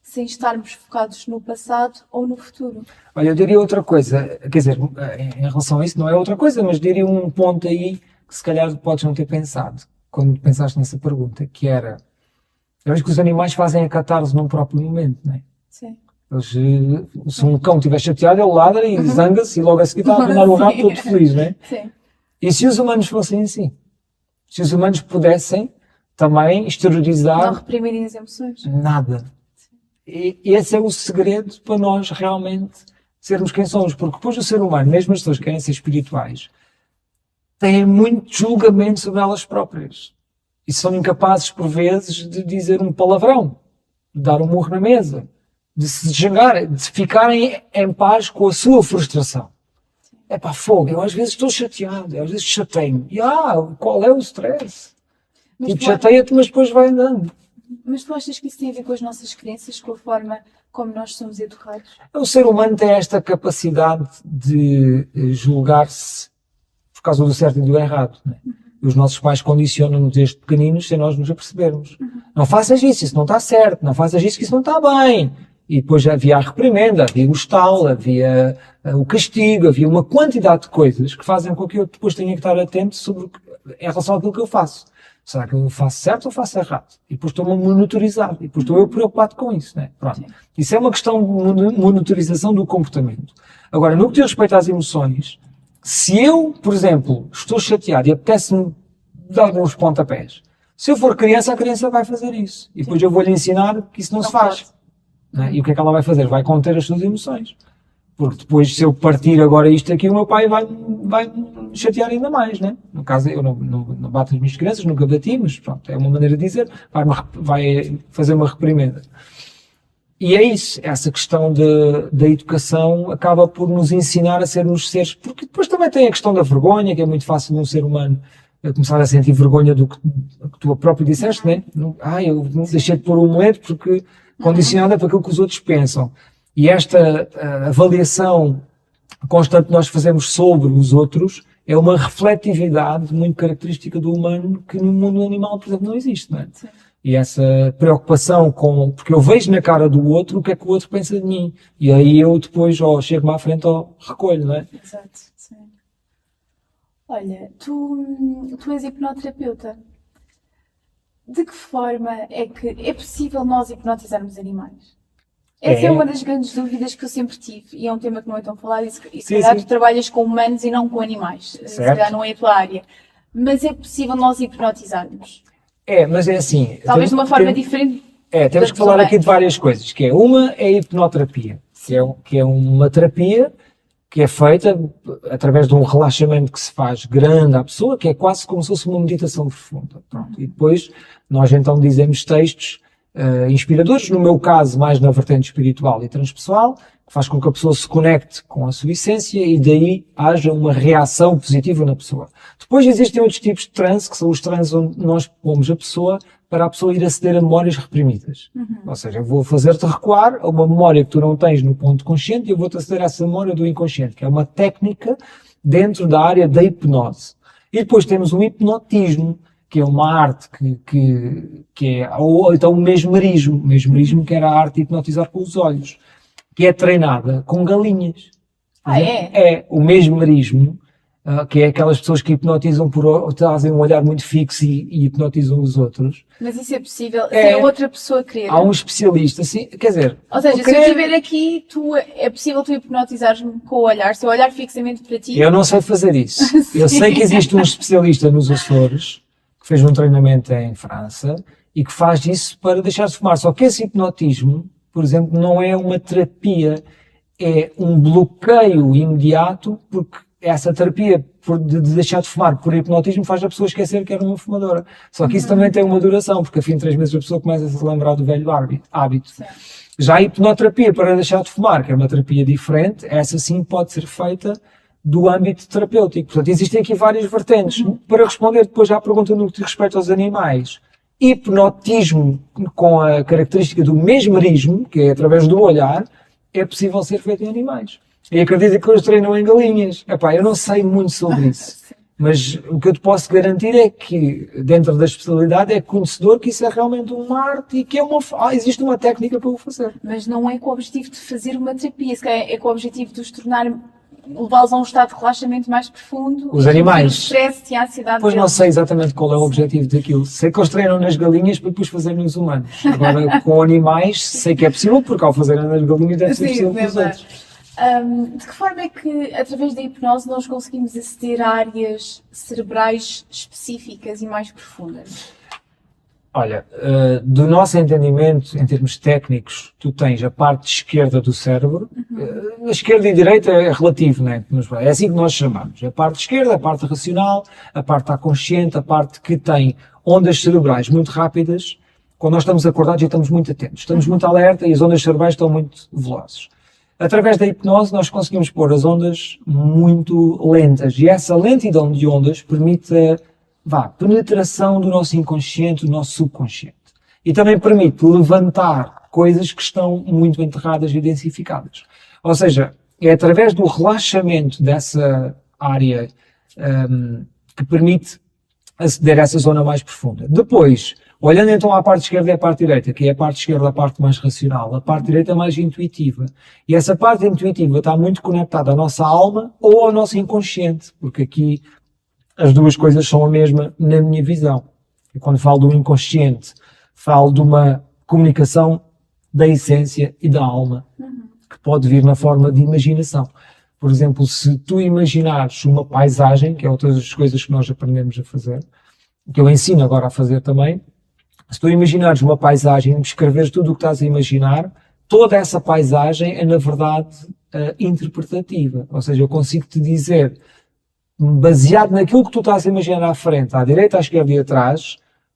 sem estarmos focados no passado ou no futuro. Olha, eu diria outra coisa, quer dizer, em relação a isso não é outra coisa, mas diria um ponto aí que se calhar podes não ter pensado, quando pensaste nessa pergunta, que era, eu acho que os animais fazem a catarse num próprio momento, não é? Sim. Eles, se um cão estiver chateado, ele ladra e zanga-se e logo a seguir está a abanar o rabo todo feliz, não é? Sim. E se os humanos fossem assim? Se os humanos pudessem também exteriorizar Não reprimirem as emoções. nada. E esse é o segredo para nós realmente sermos quem somos, porque depois o ser humano, mesmo as pessoas que querem ser espirituais, têm muito julgamento sobre elas próprias. E são incapazes, por vezes, de dizer um palavrão, de dar um murro na mesa, de se desjangar, de ficarem em paz com a sua frustração. É pá, fogo, eu às vezes estou chateado, eu às vezes chateio-me. E qual é o stress? Mas Tipo, tu chateia-te, mas depois vai andando. Mas tu achas que isso tem a ver com as nossas crenças, com a forma como nós somos educados? O ser humano tem esta capacidade de julgar-se por causa do certo e do errado. Né? Os nossos pais condicionam-nos desde pequeninos sem nós nos apercebermos. Não faças isso não está certo. Não faças isso que isso não está bem. E depois havia a reprimenda, havia o estalo, havia o castigo, havia uma quantidade de coisas que fazem com que eu depois tenha que estar atento em relação àquilo que eu faço. Será que eu faço certo ou faço errado? E depois estou-me a monitorizar. E depois estou eu preocupado com isso. Né? Pronto. Isso é uma questão de monitorização do comportamento. Agora, no que diz respeito às emoções, se eu, por exemplo, estou chateado e apetece-me dar uns pontapés, se eu for criança, a criança vai fazer isso. E depois eu vou-lhe ensinar que isso não se faz. Né? E o que é que ela vai fazer? Vai conter as suas emoções. Porque depois, se eu partir agora isto aqui, o meu pai vai me chatear ainda mais, né? No caso, eu não bato as minhas crianças, nunca bati, mas pronto, é uma maneira de dizer, vai fazer uma reprimenda. E é isso, essa questão da educação acaba por nos ensinar a sermos seres, porque depois também tem a questão da vergonha, que é muito fácil de um ser humano começar a sentir vergonha do que tu próprio disseste, né? Eu deixei de pôr o omelete porque condicionada por aquilo que os outros pensam. E esta avaliação constante que nós fazemos sobre os outros é uma refletividade muito característica do humano que no mundo animal, por exemplo, não existe, não é? Sim. E essa preocupação porque eu vejo na cara do outro o que é que o outro pensa de mim. E aí eu depois chego-me à frente ou recolho, não é? Exato, sim. Olha, tu és hipnoterapeuta. De que forma é que é possível nós hipnotizarmos animais? Essa é uma das grandes dúvidas que eu sempre tive, e é um tema que não é tão falado, e se calhar tu trabalhas com humanos e não com animais, se calhar não é a tua área, mas é possível nós hipnotizarmos? Mas é assim... Talvez de uma forma diferente. Temos que falar aqui de várias coisas, que é uma é a hipnoterapia, que é uma terapia que é feita através de um relaxamento que se faz grande à pessoa, que é quase como se fosse uma meditação profunda. Pronto. E depois nós então dizemos textos inspiradores, no meu caso mais na vertente espiritual e transpessoal, que faz com que a pessoa se conecte com a sua essência e daí haja uma reação positiva na pessoa. Depois existem outros tipos de transe, que são os transes onde nós pomos a pessoa para a pessoa ir aceder a memórias reprimidas. Ou seja, eu vou fazer-te recuar a uma memória que tu não tens no ponto consciente e eu vou-te aceder a essa memória do inconsciente, que é uma técnica dentro da área da hipnose. E depois temos o hipnotismo, que é uma arte que é, ou então o mesmerismo, que era a arte de hipnotizar com os olhos, que é treinada com galinhas. É o mesmerismo, que é aquelas pessoas que hipnotizam trazem um olhar muito fixo e hipnotizam os outros. Mas isso é possível sem outra pessoa querer? Há um especialista, assim, quer dizer... Ou seja, se eu estiver aqui, é possível tu hipnotizares-me com o olhar, se eu olhar fixamente para ti? Eu não sei fazer isso. Eu sei que existe um especialista nos Açores, que fez um treinamento em França, e que faz isso para deixar de fumar. Só que esse hipnotismo, por exemplo, não é uma terapia, é um bloqueio imediato, porque essa terapia de deixar de fumar por hipnotismo faz a pessoa esquecer que era uma fumadora. Só que isso também tem uma duração, porque a fim de 3 meses a pessoa começa a se lembrar do velho hábito. Sim. Já a hipnoterapia para deixar de fumar, que é uma terapia diferente, essa sim pode ser feita do âmbito terapêutico. Portanto, existem aqui várias vertentes. Para responder depois à pergunta no que diz respeito aos animais, hipnotismo com a característica do mesmerismo, que é através do olhar, é possível ser feito em animais. E acredito que hoje treinam em galinhas. Eu não sei muito sobre isso. Mas o que eu te posso garantir é que, dentro da especialidade, é conhecedor que isso é realmente uma arte e que existe uma técnica para o fazer. Mas não é com o objetivo de fazer uma terapia, é com o objetivo de os tornar, levá-los a um estado de relaxamento mais profundo. Os animais. O stress e a ansiedade. Pois não sei exatamente qual é o objetivo daquilo. Sei que eles treinam nas galinhas para depois fazerem nos humanos. Agora, com animais, sei que é possível, porque ao fazerem nas galinhas deve ser possível com os outros. De que forma é que, através da hipnose, nós conseguimos aceder a áreas cerebrais específicas e mais profundas? Olha, do nosso entendimento, em termos técnicos, tu tens a parte esquerda do cérebro. A esquerda e direita é relativo, né? Mas é assim que nós chamamos. A parte esquerda, a parte racional, a parte consciente, a parte que tem ondas cerebrais muito rápidas. Quando nós estamos acordados e estamos muito atentos, estamos muito alerta e as ondas cerebrais estão muito velozes. Através da hipnose nós conseguimos pôr as ondas muito lentas e essa lentidão de ondas permite penetração do nosso inconsciente, do nosso subconsciente. E também permite levantar coisas que estão muito enterradas e densificadas. Ou seja, é através do relaxamento dessa área que permite aceder a essa zona mais profunda. Depois, olhando então à parte esquerda e à parte direita, que é a parte esquerda a parte mais racional, a parte direita é mais intuitiva. E essa parte intuitiva está muito conectada à nossa alma ou ao nosso inconsciente, porque aqui as duas coisas são a mesma na minha visão. E quando falo do inconsciente, falo de uma comunicação da essência e da alma, que pode vir na forma de imaginação. Por exemplo, se tu imaginares uma paisagem, que é outra das coisas que nós aprendemos a fazer, que eu ensino agora a fazer também, se tu imaginares uma paisagem e escreveres tudo o que estás a imaginar, toda essa paisagem é, na verdade, interpretativa. Ou seja, eu consigo te dizer, baseado naquilo que tu estás a imaginar à frente, à direita, à esquerda e atrás,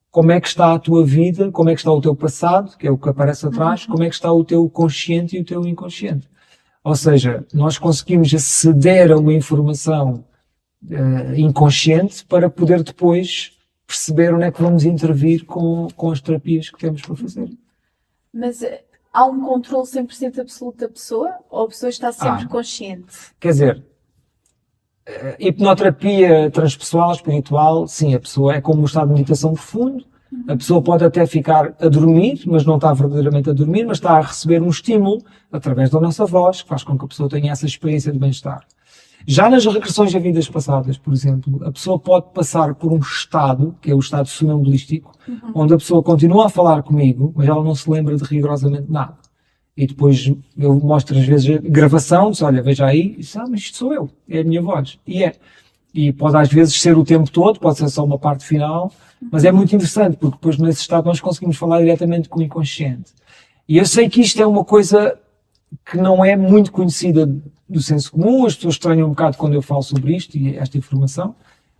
como é que está a tua vida, como é que está o teu passado, que é o que aparece atrás, como é que está o teu consciente e o teu inconsciente. Ou seja, nós conseguimos aceder a uma informação inconsciente para poder depois perceber onde é que vamos intervir com as terapias que temos para fazer. Mas há um controle 100% absoluto da pessoa? Ou a pessoa está sempre consciente? Quer dizer, hipnoterapia transpessoal, espiritual, sim, a pessoa é como um estado de meditação profundo. A pessoa pode até ficar a dormir, mas não está verdadeiramente a dormir, mas está a receber um estímulo através da nossa voz, que faz com que a pessoa tenha essa experiência de bem-estar. Já nas regressões a vidas passadas, por exemplo, a pessoa pode passar por um estado, que é o estado sonambulístico, onde a pessoa continua a falar comigo, mas ela não se lembra de rigorosamente nada. E depois eu mostro às vezes gravação, diz, olha, veja aí, e diz, mas isto sou eu, é a minha voz. E é. E pode às vezes ser o tempo todo, pode ser só uma parte final, mas é muito interessante, porque depois nesse estado nós conseguimos falar diretamente com o inconsciente. E eu sei que isto é uma coisa que não é muito conhecida do senso comum, as pessoas estranham um bocado quando eu falo sobre isto e esta informação,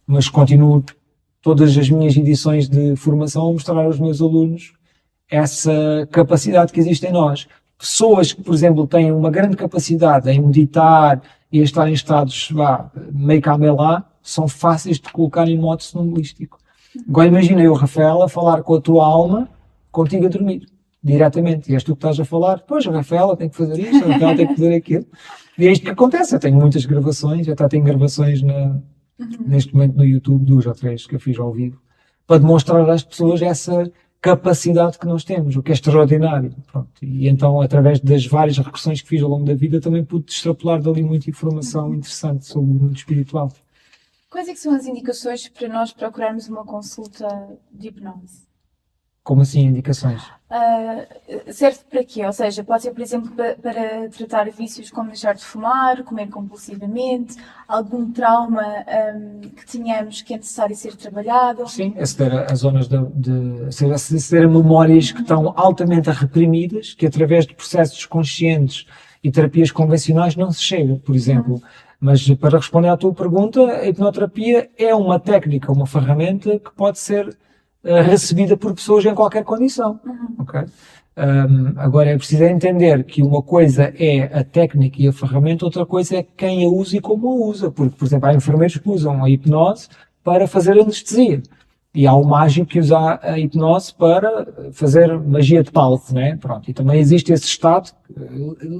mas continuo todas as minhas edições de formação a mostrar aos meus alunos essa capacidade que existe em nós. Pessoas que, por exemplo, têm uma grande capacidade em meditar e a estar em estados meio cá, são fáceis de colocar em modo sonambulístico. Agora imagina eu, Rafael, a falar com a tua alma, contigo a dormir, diretamente. E és tu que estás a falar, pois a Rafaela tem que fazer isto, a Rafaela tem que fazer aquilo. E é isto que acontece. Eu tenho muitas gravações, até tenho gravações neste momento no YouTube, 2 ou 3 que eu fiz ao vivo, para demonstrar às pessoas essa capacidade que nós temos, o que é extraordinário. Pronto. E então, através das várias regressões que fiz ao longo da vida, também pude extrapolar dali muita informação interessante sobre o mundo espiritual. Quais é que são as indicações para nós procurarmos uma consulta de hipnose? Como assim, indicações? Serve para quê? Ou seja, pode ser, por exemplo, para tratar vícios como deixar de fumar, comer compulsivamente, algum trauma que tenhamos que é necessário ser trabalhado? Sim, aceder a zonas aceder a memórias que estão altamente reprimidas, que através de processos conscientes e terapias convencionais não se chega, por exemplo. Mas para responder à tua pergunta, a hipnoterapia é uma técnica, uma ferramenta que pode ser recebida por pessoas em qualquer condição. Okay? Agora é preciso entender que uma coisa é a técnica e a ferramenta, outra coisa é quem a usa e como a usa. Porque, por exemplo, há enfermeiros que usam a hipnose para fazer anestesia. E há o mágico que usa a hipnose para fazer magia de palco, né? Pronto. E também existe esse estado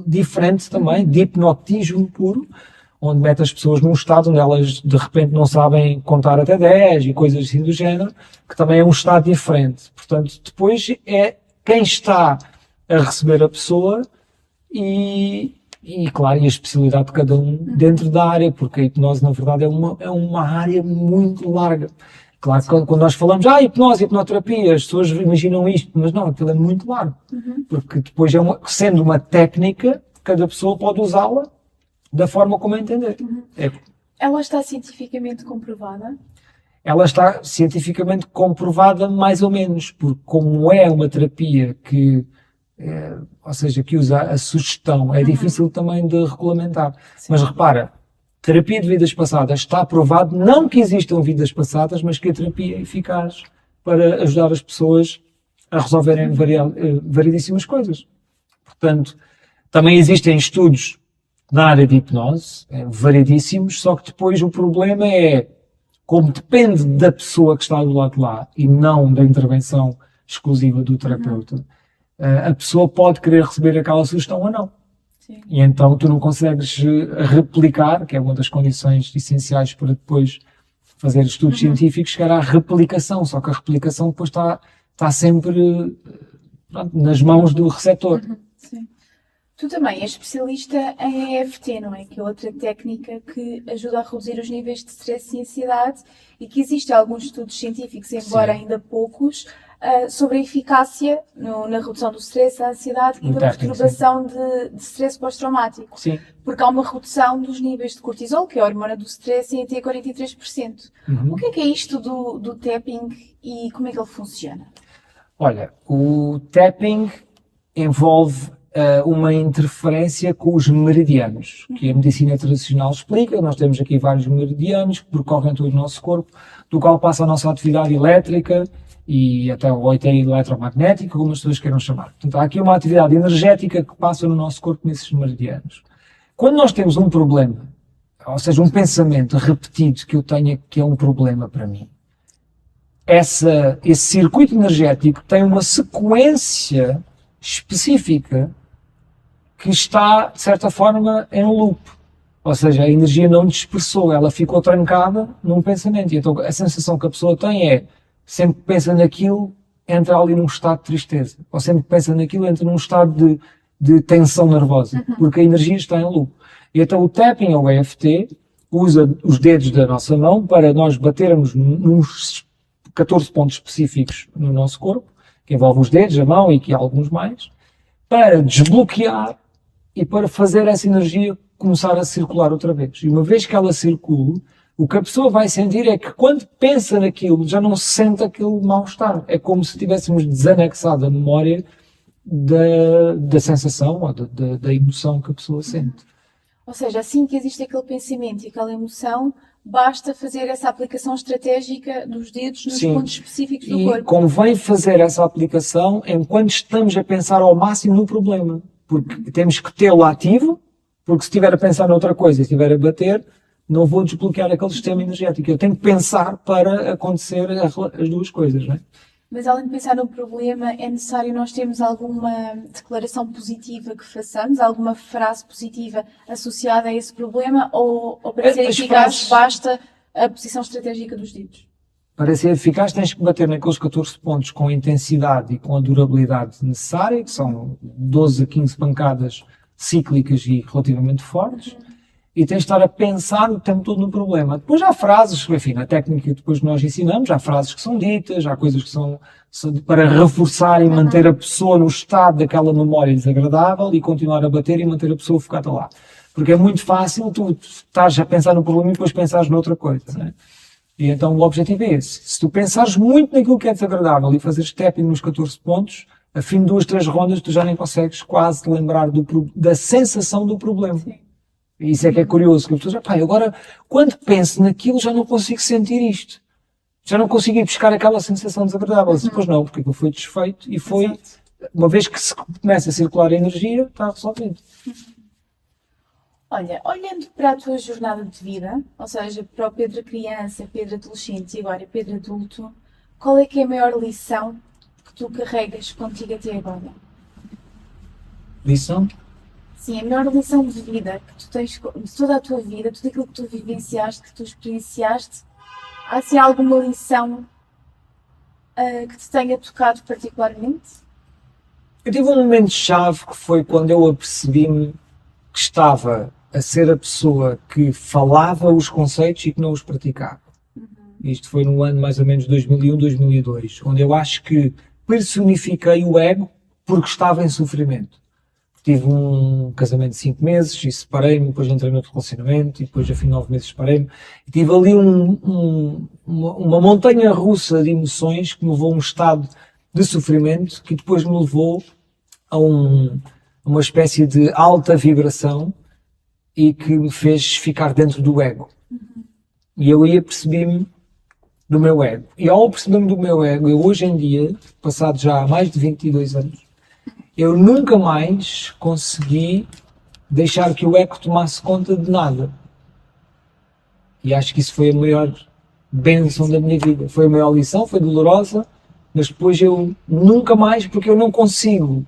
diferente também, de hipnotismo puro, onde mete as pessoas num estado onde elas de repente não sabem contar até 10 e coisas assim do género, que também é um estado diferente. Portanto, depois é quem está a receber a pessoa e claro, e a especialidade de cada um dentro da área, porque a hipnose na verdade é uma área muito larga. Claro que quando nós falamos, hipnose, hipnoterapia, as pessoas imaginam isto, mas não, aquilo é muito largo. Porque depois, sendo uma técnica, cada pessoa pode usá-la da forma como entender. Ela está cientificamente comprovada? ela está cientificamente comprovada mais ou menos, porque como é uma terapia que, ou seja, que usa a sugestão, é difícil também de regulamentar. Mas repara, terapia de vidas passadas está provado, não que existam vidas passadas, mas que a terapia é eficaz para ajudar as pessoas a resolverem variedíssimas coisas. Portanto, também existem estudos na área de hipnose, variedíssimos, só que depois o problema é, como depende da pessoa que está do lado de lá e não da intervenção exclusiva do terapeuta, a pessoa pode querer receber aquela sugestão ou não. Sim. E então tu não consegues replicar, que é uma das condições essenciais para depois fazer estudos científicos, que era a replicação, só que a replicação depois está sempre nas mãos do receptor. Sim. Tu também és especialista em EFT, não é? Que é outra técnica que ajuda a reduzir os níveis de stress e ansiedade e que existem alguns estudos científicos, embora ainda poucos, sobre a eficácia na redução do stress, da ansiedade e da perturbação de stress pós-traumático. Sim. Porque há uma redução dos níveis de cortisol, que é a hormona do stress, em até 43%. O que é isto do tapping e como é que ele funciona? Olha, o tapping envolve uma interferência com os meridianos, que a medicina tradicional explica. Nós temos aqui vários meridianos que percorrem todo o nosso corpo, do qual passa a nossa atividade elétrica e até o eletromagnético, como as pessoas queiram chamar. Portanto, há aqui uma atividade energética que passa no nosso corpo nesses meridianos. Quando nós temos um problema, ou seja, um pensamento repetido que eu tenho que é um problema para mim, esse circuito energético tem uma sequência específica que está, de certa forma, em loop. Ou seja, a energia não dispersou, ela ficou trancada num pensamento. E então a sensação que a pessoa tem é, sempre que pensa naquilo, entra ali num estado de tristeza. Ou sempre que pensa naquilo, entra num estado de tensão nervosa. Porque a energia está em loop. E então o tapping, ou EFT, usa os dedos da nossa mão para nós batermos nos 14 pontos específicos no nosso corpo, que envolve os dedos, a mão e que alguns mais, para desbloquear e para fazer essa energia começar a circular outra vez. E uma vez que ela circula, o que a pessoa vai sentir é que quando pensa naquilo, já não se sente aquele mal-estar. É como se tivéssemos desanexado a memória da sensação ou da emoção que a pessoa sente. Ou seja, assim que existe aquele pensamento e aquela emoção, basta fazer essa aplicação estratégica dos dedos nos pontos específicos do corpo. E convém fazer essa aplicação enquanto estamos a pensar ao máximo no problema. Porque temos que tê-lo ativo, porque se estiver a pensar noutra coisa e estiver a bater, não vou desbloquear aquele sistema energético. Eu tenho que pensar para acontecer as duas coisas, não é? Mas além de pensar no problema, é necessário nós termos alguma declaração positiva que façamos, alguma frase positiva associada a esse problema, ou para ser eficaz basta a posição estratégica dos dedos? Para ser eficaz tens que bater naqueles 14 pontos com a intensidade e com a durabilidade necessária, que são 12 a 15 pancadas cíclicas e relativamente fortes. E tens de estar a pensar o tempo todo no problema. Depois há frases, enfim, na técnica que depois nós ensinamos, há frases que são ditas, há coisas que são para reforçar e manter a pessoa no estado daquela memória desagradável e continuar a bater e manter a pessoa focada lá. Porque é muito fácil tu estás a pensar no problema e depois pensares noutra coisa, né? E então o objetivo é esse. Se tu pensares muito naquilo que é desagradável e fazeres tapping nos 14 pontos, a fim de 2, 3 rondas tu já nem consegues quase te lembrar da sensação do problema. Sim. E isso é que é curioso, que as pessoas dizem, agora, quando penso naquilo, já não consigo sentir isto. Já não consigo ir buscar aquela sensação desagradável. Depois não, porque aquilo foi desfeito e foi, uma vez que se começa a circular a energia, está resolvido. Olha, olhando para a tua jornada de vida, ou seja, para o Pedro criança, Pedro adolescente e agora Pedro adulto, qual é que é a maior lição que tu carregas contigo até agora? Lição? Sim, a melhor lição de vida que tu tens de toda a tua vida, tudo aquilo que tu vivenciaste, que tu experienciaste, há assim alguma lição que te tenha tocado particularmente? Eu tive um momento-chave que foi quando eu apercebi-me que estava a ser a pessoa que falava os conceitos e que não os praticava. Isto foi no ano mais ou menos 2001, 2002, onde eu acho que personifiquei o ego porque estava em sofrimento. tive um casamento de 5 meses e separei-me, depois entrei no outro relacionamento e depois, a fim de 9 meses, separei-me. E tive ali uma montanha russa de emoções que me levou a um estado de sofrimento que depois me levou a uma espécie de alta vibração e que me fez ficar dentro do ego. E eu aí percebi-me do meu ego. E ao perceber-me do meu ego, eu hoje em dia, passado já mais de 22 anos, eu nunca mais consegui deixar que o ego tomasse conta de nada. E acho que isso foi a maior bênção da minha vida. Foi a maior lição, foi dolorosa, mas depois eu nunca mais, porque eu não consigo.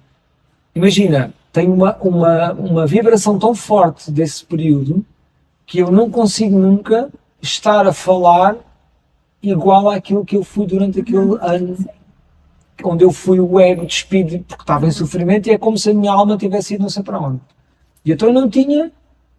Imagina, tenho uma vibração tão forte desse período que eu não consigo nunca estar a falar igual àquilo que eu fui durante aquele ano, onde eu fui o ego despido porque estava em sofrimento e é como se a minha alma tivesse ido não sei para onde. E então eu não tinha,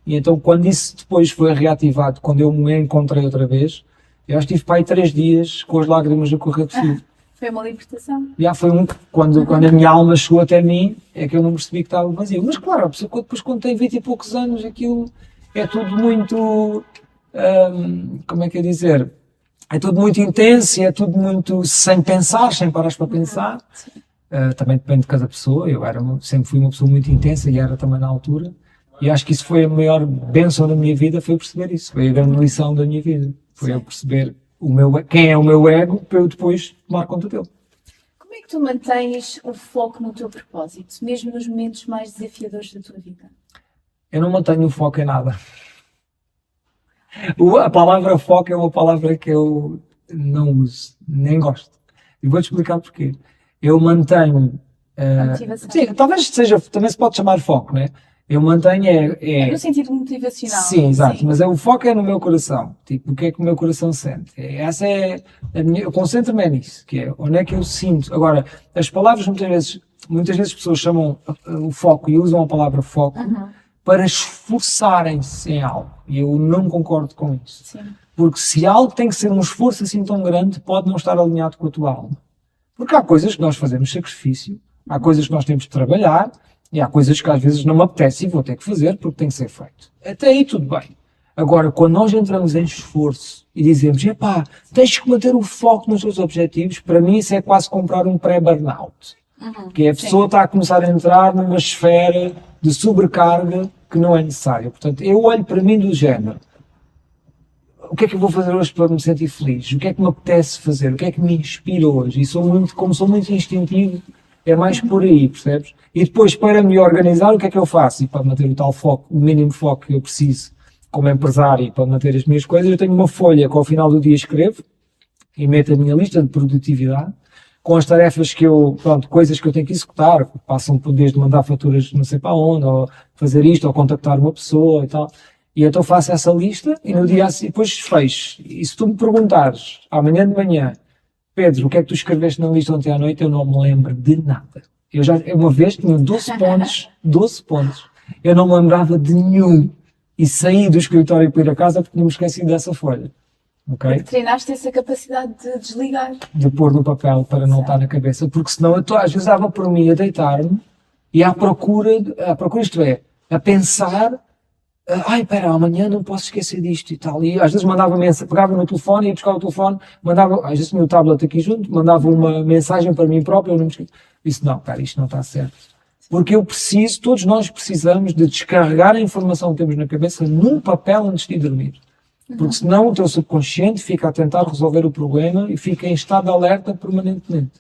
e então quando isso depois foi reativado, quando eu me encontrei outra vez, eu estive para aí 3 dias com as lágrimas a correr de fio. Foi uma libertação. Já foi quando a minha alma chegou até mim, é que eu não percebi que estava vazio. Mas claro, a pessoa depois quando tem 20 e poucos anos, aquilo é tudo muito, como é que é dizer? É tudo muito intenso, é tudo muito sem pensar, sem parar para pensar. Também depende de cada pessoa. Eu sempre fui uma pessoa muito intensa e era também na altura. E acho que isso foi a maior bênção da minha vida, foi eu perceber isso. Foi a grande lição da minha vida. Foi eu perceber quem é o meu ego para eu depois tomar conta dele. Como é que tu mantens o foco no teu propósito, mesmo nos momentos mais desafiadores da tua vida? Eu não mantenho o foco em nada. A palavra foco é uma palavra que eu não uso, nem gosto. E vou-te explicar porquê. Eu mantenho... A motivação. Sim, talvez também se pode chamar foco, né? Eu mantenho No sentido motivacional. Sim, exato. Sim. Mas o foco é no meu coração. Tipo, o que é que o meu coração sente? Essa é a minha... Eu concentro-me nisso, que é onde é que eu sinto. Agora, as palavras muitas vezes as pessoas chamam o foco e usam a palavra foco para esforçarem-se em algo. E eu não concordo com isso. Sim. Porque se algo tem que ser um esforço assim tão grande, pode não estar alinhado com a tua alma. Porque há coisas que nós fazemos sacrifício, há coisas que nós temos de trabalhar, e há coisas que às vezes não me apetece e vou ter que fazer porque tem que ser feito. Até aí tudo bem. Agora, quando nós entramos em esforço e dizemos, epá, tens que manter o foco nos teus objetivos, para mim isso é quase comprar um pré-burnout. Porque a pessoa está a começar a entrar numa esfera de sobrecarga que não é necessária. Portanto, eu olho para mim do género, o que é que eu vou fazer hoje para me sentir feliz? O que é que me apetece fazer? O que é que me inspira hoje? E como sou muito instintivo, é mais por aí, percebes? E depois, para me organizar, o que é que eu faço? E para manter o tal foco, o mínimo foco que eu preciso como empresário e para manter as minhas coisas, eu tenho uma folha que ao final do dia escrevo e meto a minha lista de produtividade com as tarefas coisas que eu tenho que executar, passam por desde mandar faturas não sei para onde, ou fazer isto, ou contactar uma pessoa e tal. E então faço essa lista e no dia assim, depois fecho. E se tu me perguntares, amanhã de manhã, Pedro, o que é que tu escreveste na lista ontem à noite? Eu não me lembro de nada. Uma vez tinha 12 pontos, eu não me lembrava de nenhum. E saí do escritório para ir a casa porque tinha-me esquecido dessa folha. Okay? Porque treinaste essa capacidade de desligar. De pôr no papel para não estar na cabeça, porque senão eu às vezes dava por mim a deitar-me e à procura, isto é, a pensar, espera, amanhã não posso esquecer disto e tal. E às vezes mandava mensagem, pegava no telefone, ia buscar o telefone, às vezes tinha o tablet aqui junto, mandava uma mensagem para mim próprio, eu não me esqueci. Disse, não, cara, isto não está certo. Porque todos nós precisamos de descarregar a informação que temos na cabeça num papel antes de dormir. Porque senão o teu subconsciente fica a tentar resolver o problema e fica em estado de alerta permanentemente.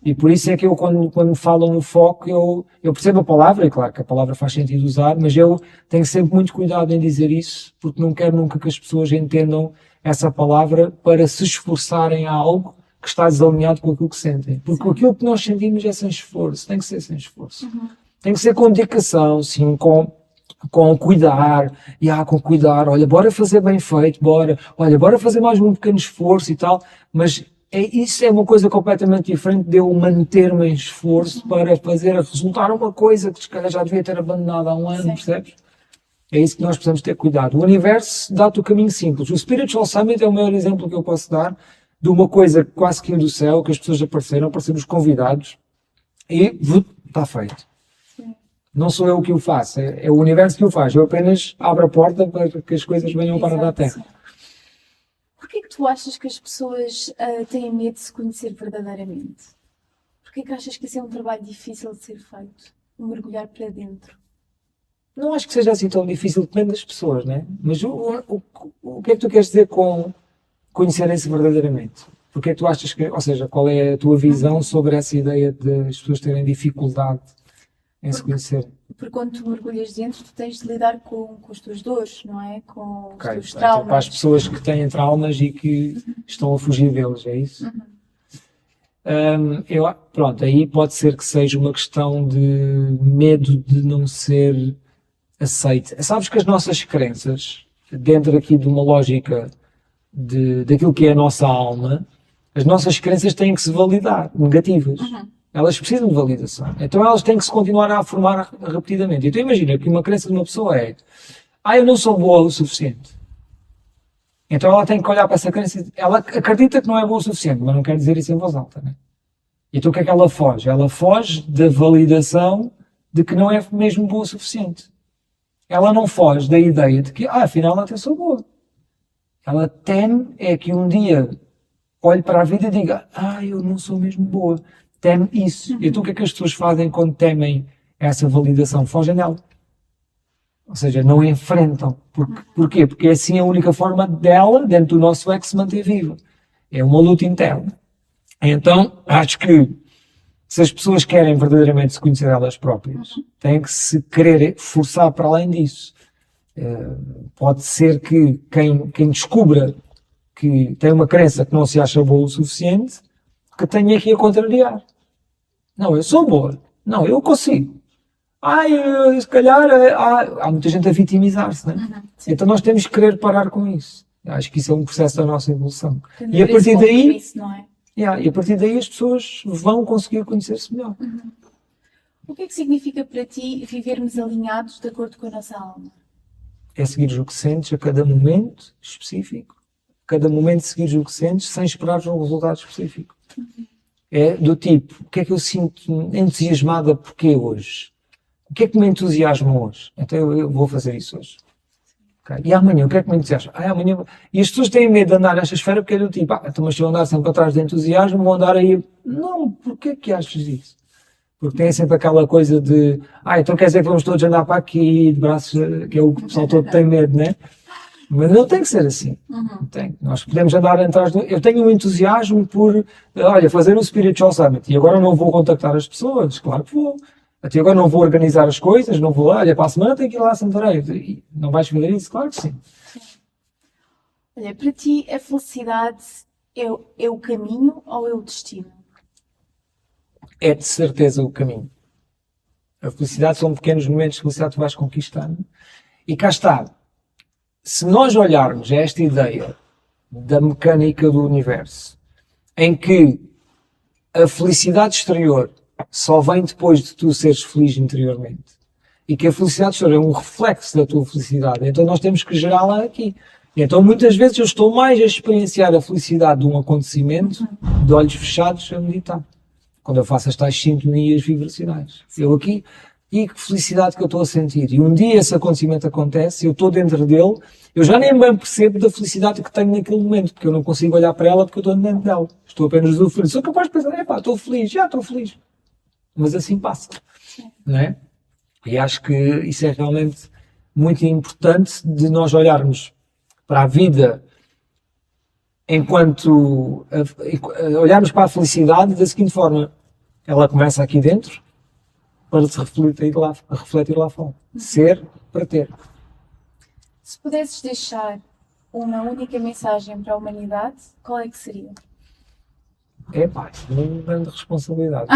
E por isso é que eu, quando falo no foco, eu percebo a palavra, e claro que a palavra faz sentido usar, mas eu tenho sempre muito cuidado em dizer isso, porque não quero nunca que as pessoas entendam essa palavra para se esforçarem a algo que está desalinhado com aquilo que sentem. Porque aquilo que nós sentimos é sem esforço, tem que ser sem esforço. Tem que ser com dedicação, sim, com cuidar, com cuidar, olha, bora fazer bem feito, bora fazer mais um pequeno esforço e tal, mas isso é uma coisa completamente diferente de eu manter-me em esforço para fazer resultar uma coisa que se calhar já devia ter abandonado há um ano, percebes? É isso que nós precisamos ter cuidado. O universo dá-te o caminho simples. O Spiritual Summit é o maior exemplo que eu posso dar de uma coisa quase que do céu, que as pessoas apareceram os convidados e está feito. Não sou eu que o faço, é o universo que o faz. Eu apenas abro a porta para que as coisas venham para da Terra. Porquê que tu achas que as pessoas têm medo de se conhecer verdadeiramente? Porquê que achas que isso é um trabalho difícil de ser feito? Mergulhar para dentro? Não acho que seja assim tão difícil, depende das pessoas, né? Mas o que é que tu queres dizer com conhecerem-se verdadeiramente? Porque é que tu achas que, ou seja, qual é a tua visão sobre essa ideia de as pessoas terem dificuldade em se conhecerem? Porque quando tu mergulhas dentro, tu tens de lidar com as tuas dores, não é? Com os teus Então, traumas. para as pessoas que têm traumas e que estão a fugir deles, é isso? Pronto, aí pode ser que seja uma questão de medo de não ser aceite. Sabes que as nossas crenças, dentro aqui de uma lógica daquilo que é a nossa alma, as nossas crenças têm que se validar, negativas. Elas precisam de validação. Então elas têm que se continuar a afirmar repetidamente. Então imagina que uma crença de uma pessoa é eu não sou boa o suficiente. Então ela tem que olhar para essa crença, ela acredita que não é boa o suficiente, mas não quer dizer isso em voz alta, né? Então o que é que ela foge? Ela foge da validação de que não é mesmo boa o suficiente. Ela não foge da ideia de que, afinal, ela até sou boa. Ela teme é que um dia olhe para a vida e diga, eu não sou mesmo boa. Teme isso. Então o que é que as pessoas fazem quando temem essa validação? Fogem dela. Ou seja, não enfrentam. Porquê? Porque é assim a única forma dela, dentro do nosso ego, se manter viva. É uma luta interna. Então, acho que se as pessoas querem verdadeiramente se conhecer elas próprias, têm que se querer forçar para além disso. Pode ser que quem descubra que tem uma crença que não se acha boa o suficiente, que tenha que a contrariar. Não, eu sou boa. Não, eu consigo. Se calhar há muita gente a vitimizar-se, né? Então nós temos que querer parar com isso. Acho que isso é um processo da nossa evolução. E a partir daí... não é? E a partir daí as pessoas vão conseguir conhecer-se melhor. O que é que significa para ti vivermos alinhados de acordo com a nossa alma? É seguir o que sentes a cada momento específico. Cada momento seguir o que sentes sem esperar um resultado específico. É do tipo, o que é que eu sinto entusiasmada porquê hoje? O que é que me entusiasma hoje? Então eu vou fazer isso hoje. Okay. E amanhã, o que é que me entusiasma? Amanhã... E as pessoas têm medo de andar nesta esfera porque é do tipo, mas se eu andar sempre atrás de entusiasmo, vou andar aí... Não, porquê que achas isso? Porque tem sempre aquela coisa de, então quer dizer que vamos todos andar para aqui, de braços, que é o que o pessoal todo tem medo, né? Mas não tem que ser assim. Tem. Nós podemos andar atrás do... Eu tenho um entusiasmo por, fazer um Spiritual Summit, e agora não vou contactar as pessoas, claro que vou. Até agora não vou organizar as coisas, não vou lá, para a semana tenho que ir lá a Santarém. E não vais fazer isso? Claro que sim. Olha, para ti a felicidade é o caminho ou é o destino? É de certeza o caminho. A felicidade são pequenos momentos de felicidade que tu vais conquistando. E cá está. Se nós olharmos a esta ideia da mecânica do universo, em que a felicidade exterior só vem depois de tu seres feliz interiormente, e que a felicidade exterior é um reflexo da tua felicidade, então nós temos que gerá-la aqui. Então muitas vezes eu estou mais a experienciar a felicidade de um acontecimento de olhos fechados a meditar. Quando eu faço as tais sintonias vibracionais. Eu aqui, e que felicidade que eu estou a sentir. E um dia esse acontecimento acontece, eu estou dentro dele, eu já nem bem percebo da felicidade que tenho naquele momento, porque eu não consigo olhar para ela porque eu estou dentro dela. Estou apenas feliz. Sou capaz de pensar, estou feliz, já estou feliz. Mas assim passa. Não é? E acho que isso é realmente muito importante de nós olharmos para a vida enquanto olharmos para a felicidade da seguinte forma: ela começa aqui dentro para se refletir lá fora. Ser para ter. Se pudesses deixar uma única mensagem para a humanidade, qual é que seria? Uma grande responsabilidade.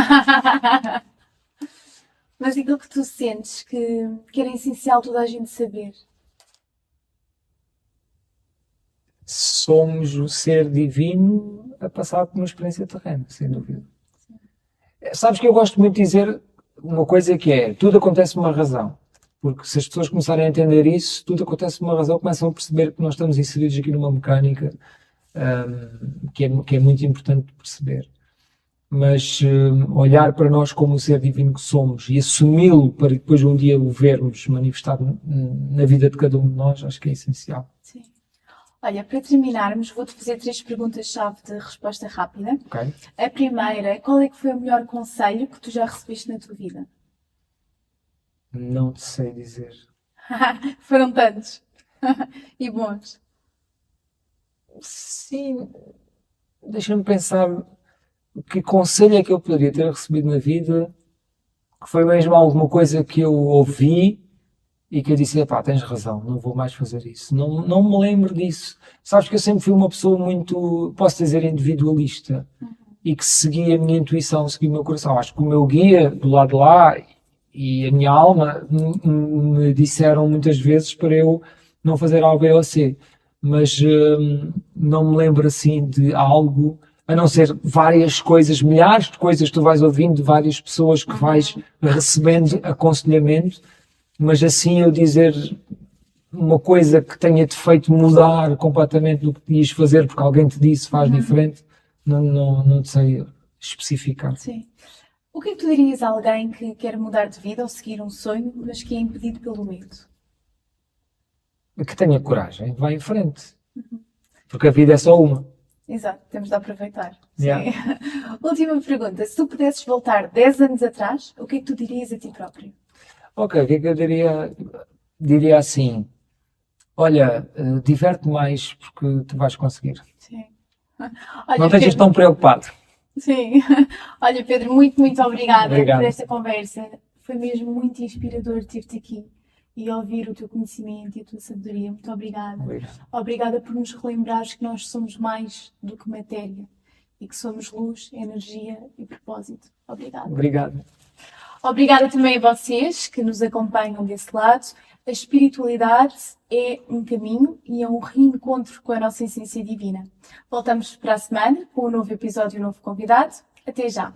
Mas aquilo que tu sentes que era essencial toda a gente saber. Somos o ser divino a passar por uma experiência terrena, sem dúvida. Sabes que eu gosto muito de dizer uma coisa que é, tudo acontece por uma razão. Porque se as pessoas começarem a entender isso, tudo acontece por uma razão, começam a perceber que nós estamos inseridos aqui numa mecânica que é muito importante de perceber. mas olhar para nós como o ser divino que somos e assumi-lo para depois um dia o vermos manifestado na vida de cada um de nós, acho que é essencial. Sim. Olha, para terminarmos, vou-te fazer 3 perguntas-chave de resposta rápida. Ok? A primeira, qual é que foi o melhor conselho que tu já recebeste na tua vida? Não te sei dizer. Foram tantos. E bons. Sim, deixa-me pensar que conselho é que eu poderia ter recebido na vida, que foi mesmo alguma coisa que eu ouvi e que eu disse, epá, tens razão, não vou mais fazer isso. Não me lembro disso. Sabes que eu sempre fui uma pessoa muito, posso dizer, individualista e que seguia a minha intuição, seguia o meu coração. Acho que o meu guia do lado de lá e a minha alma me disseram muitas vezes para eu não fazer A, B ou C. Mas não me lembro assim de algo, a não ser várias coisas, milhares de coisas que tu vais ouvindo de várias pessoas que vais recebendo aconselhamento, mas assim eu dizer uma coisa que tenha-te feito mudar completamente do que ias fazer porque alguém te disse faz diferente, não te sei especificar. Sim. O que é que tu dirias a alguém que quer mudar de vida ou seguir um sonho, mas que é impedido pelo medo? Que tenha coragem, vai em frente. Porque a vida é só uma. Exato, temos de aproveitar. Yeah. Sim. Última pergunta. Se tu pudesses voltar 10 anos atrás, o que é que tu dirias a ti próprio? Ok, o que é que eu diria? Diria assim, olha, diverte mais porque tu vais conseguir. Sim. Olha, Não estejas Pedro, tão preocupado. Sim. Olha, Pedro, muito obrigada Obrigado. por esta conversa. Foi mesmo muito inspirador ter-te aqui e ouvir o teu conhecimento e a tua sabedoria. Muito obrigada. Obrigado. Obrigada por nos relembrares que nós somos mais do que matéria e que somos luz, energia e propósito. Obrigada. Obrigado. Obrigada também a vocês que nos acompanham desse lado. A espiritualidade é um caminho e é um reencontro com a nossa essência divina. Voltamos para a semana com um novo episódio e um novo convidado. Até já!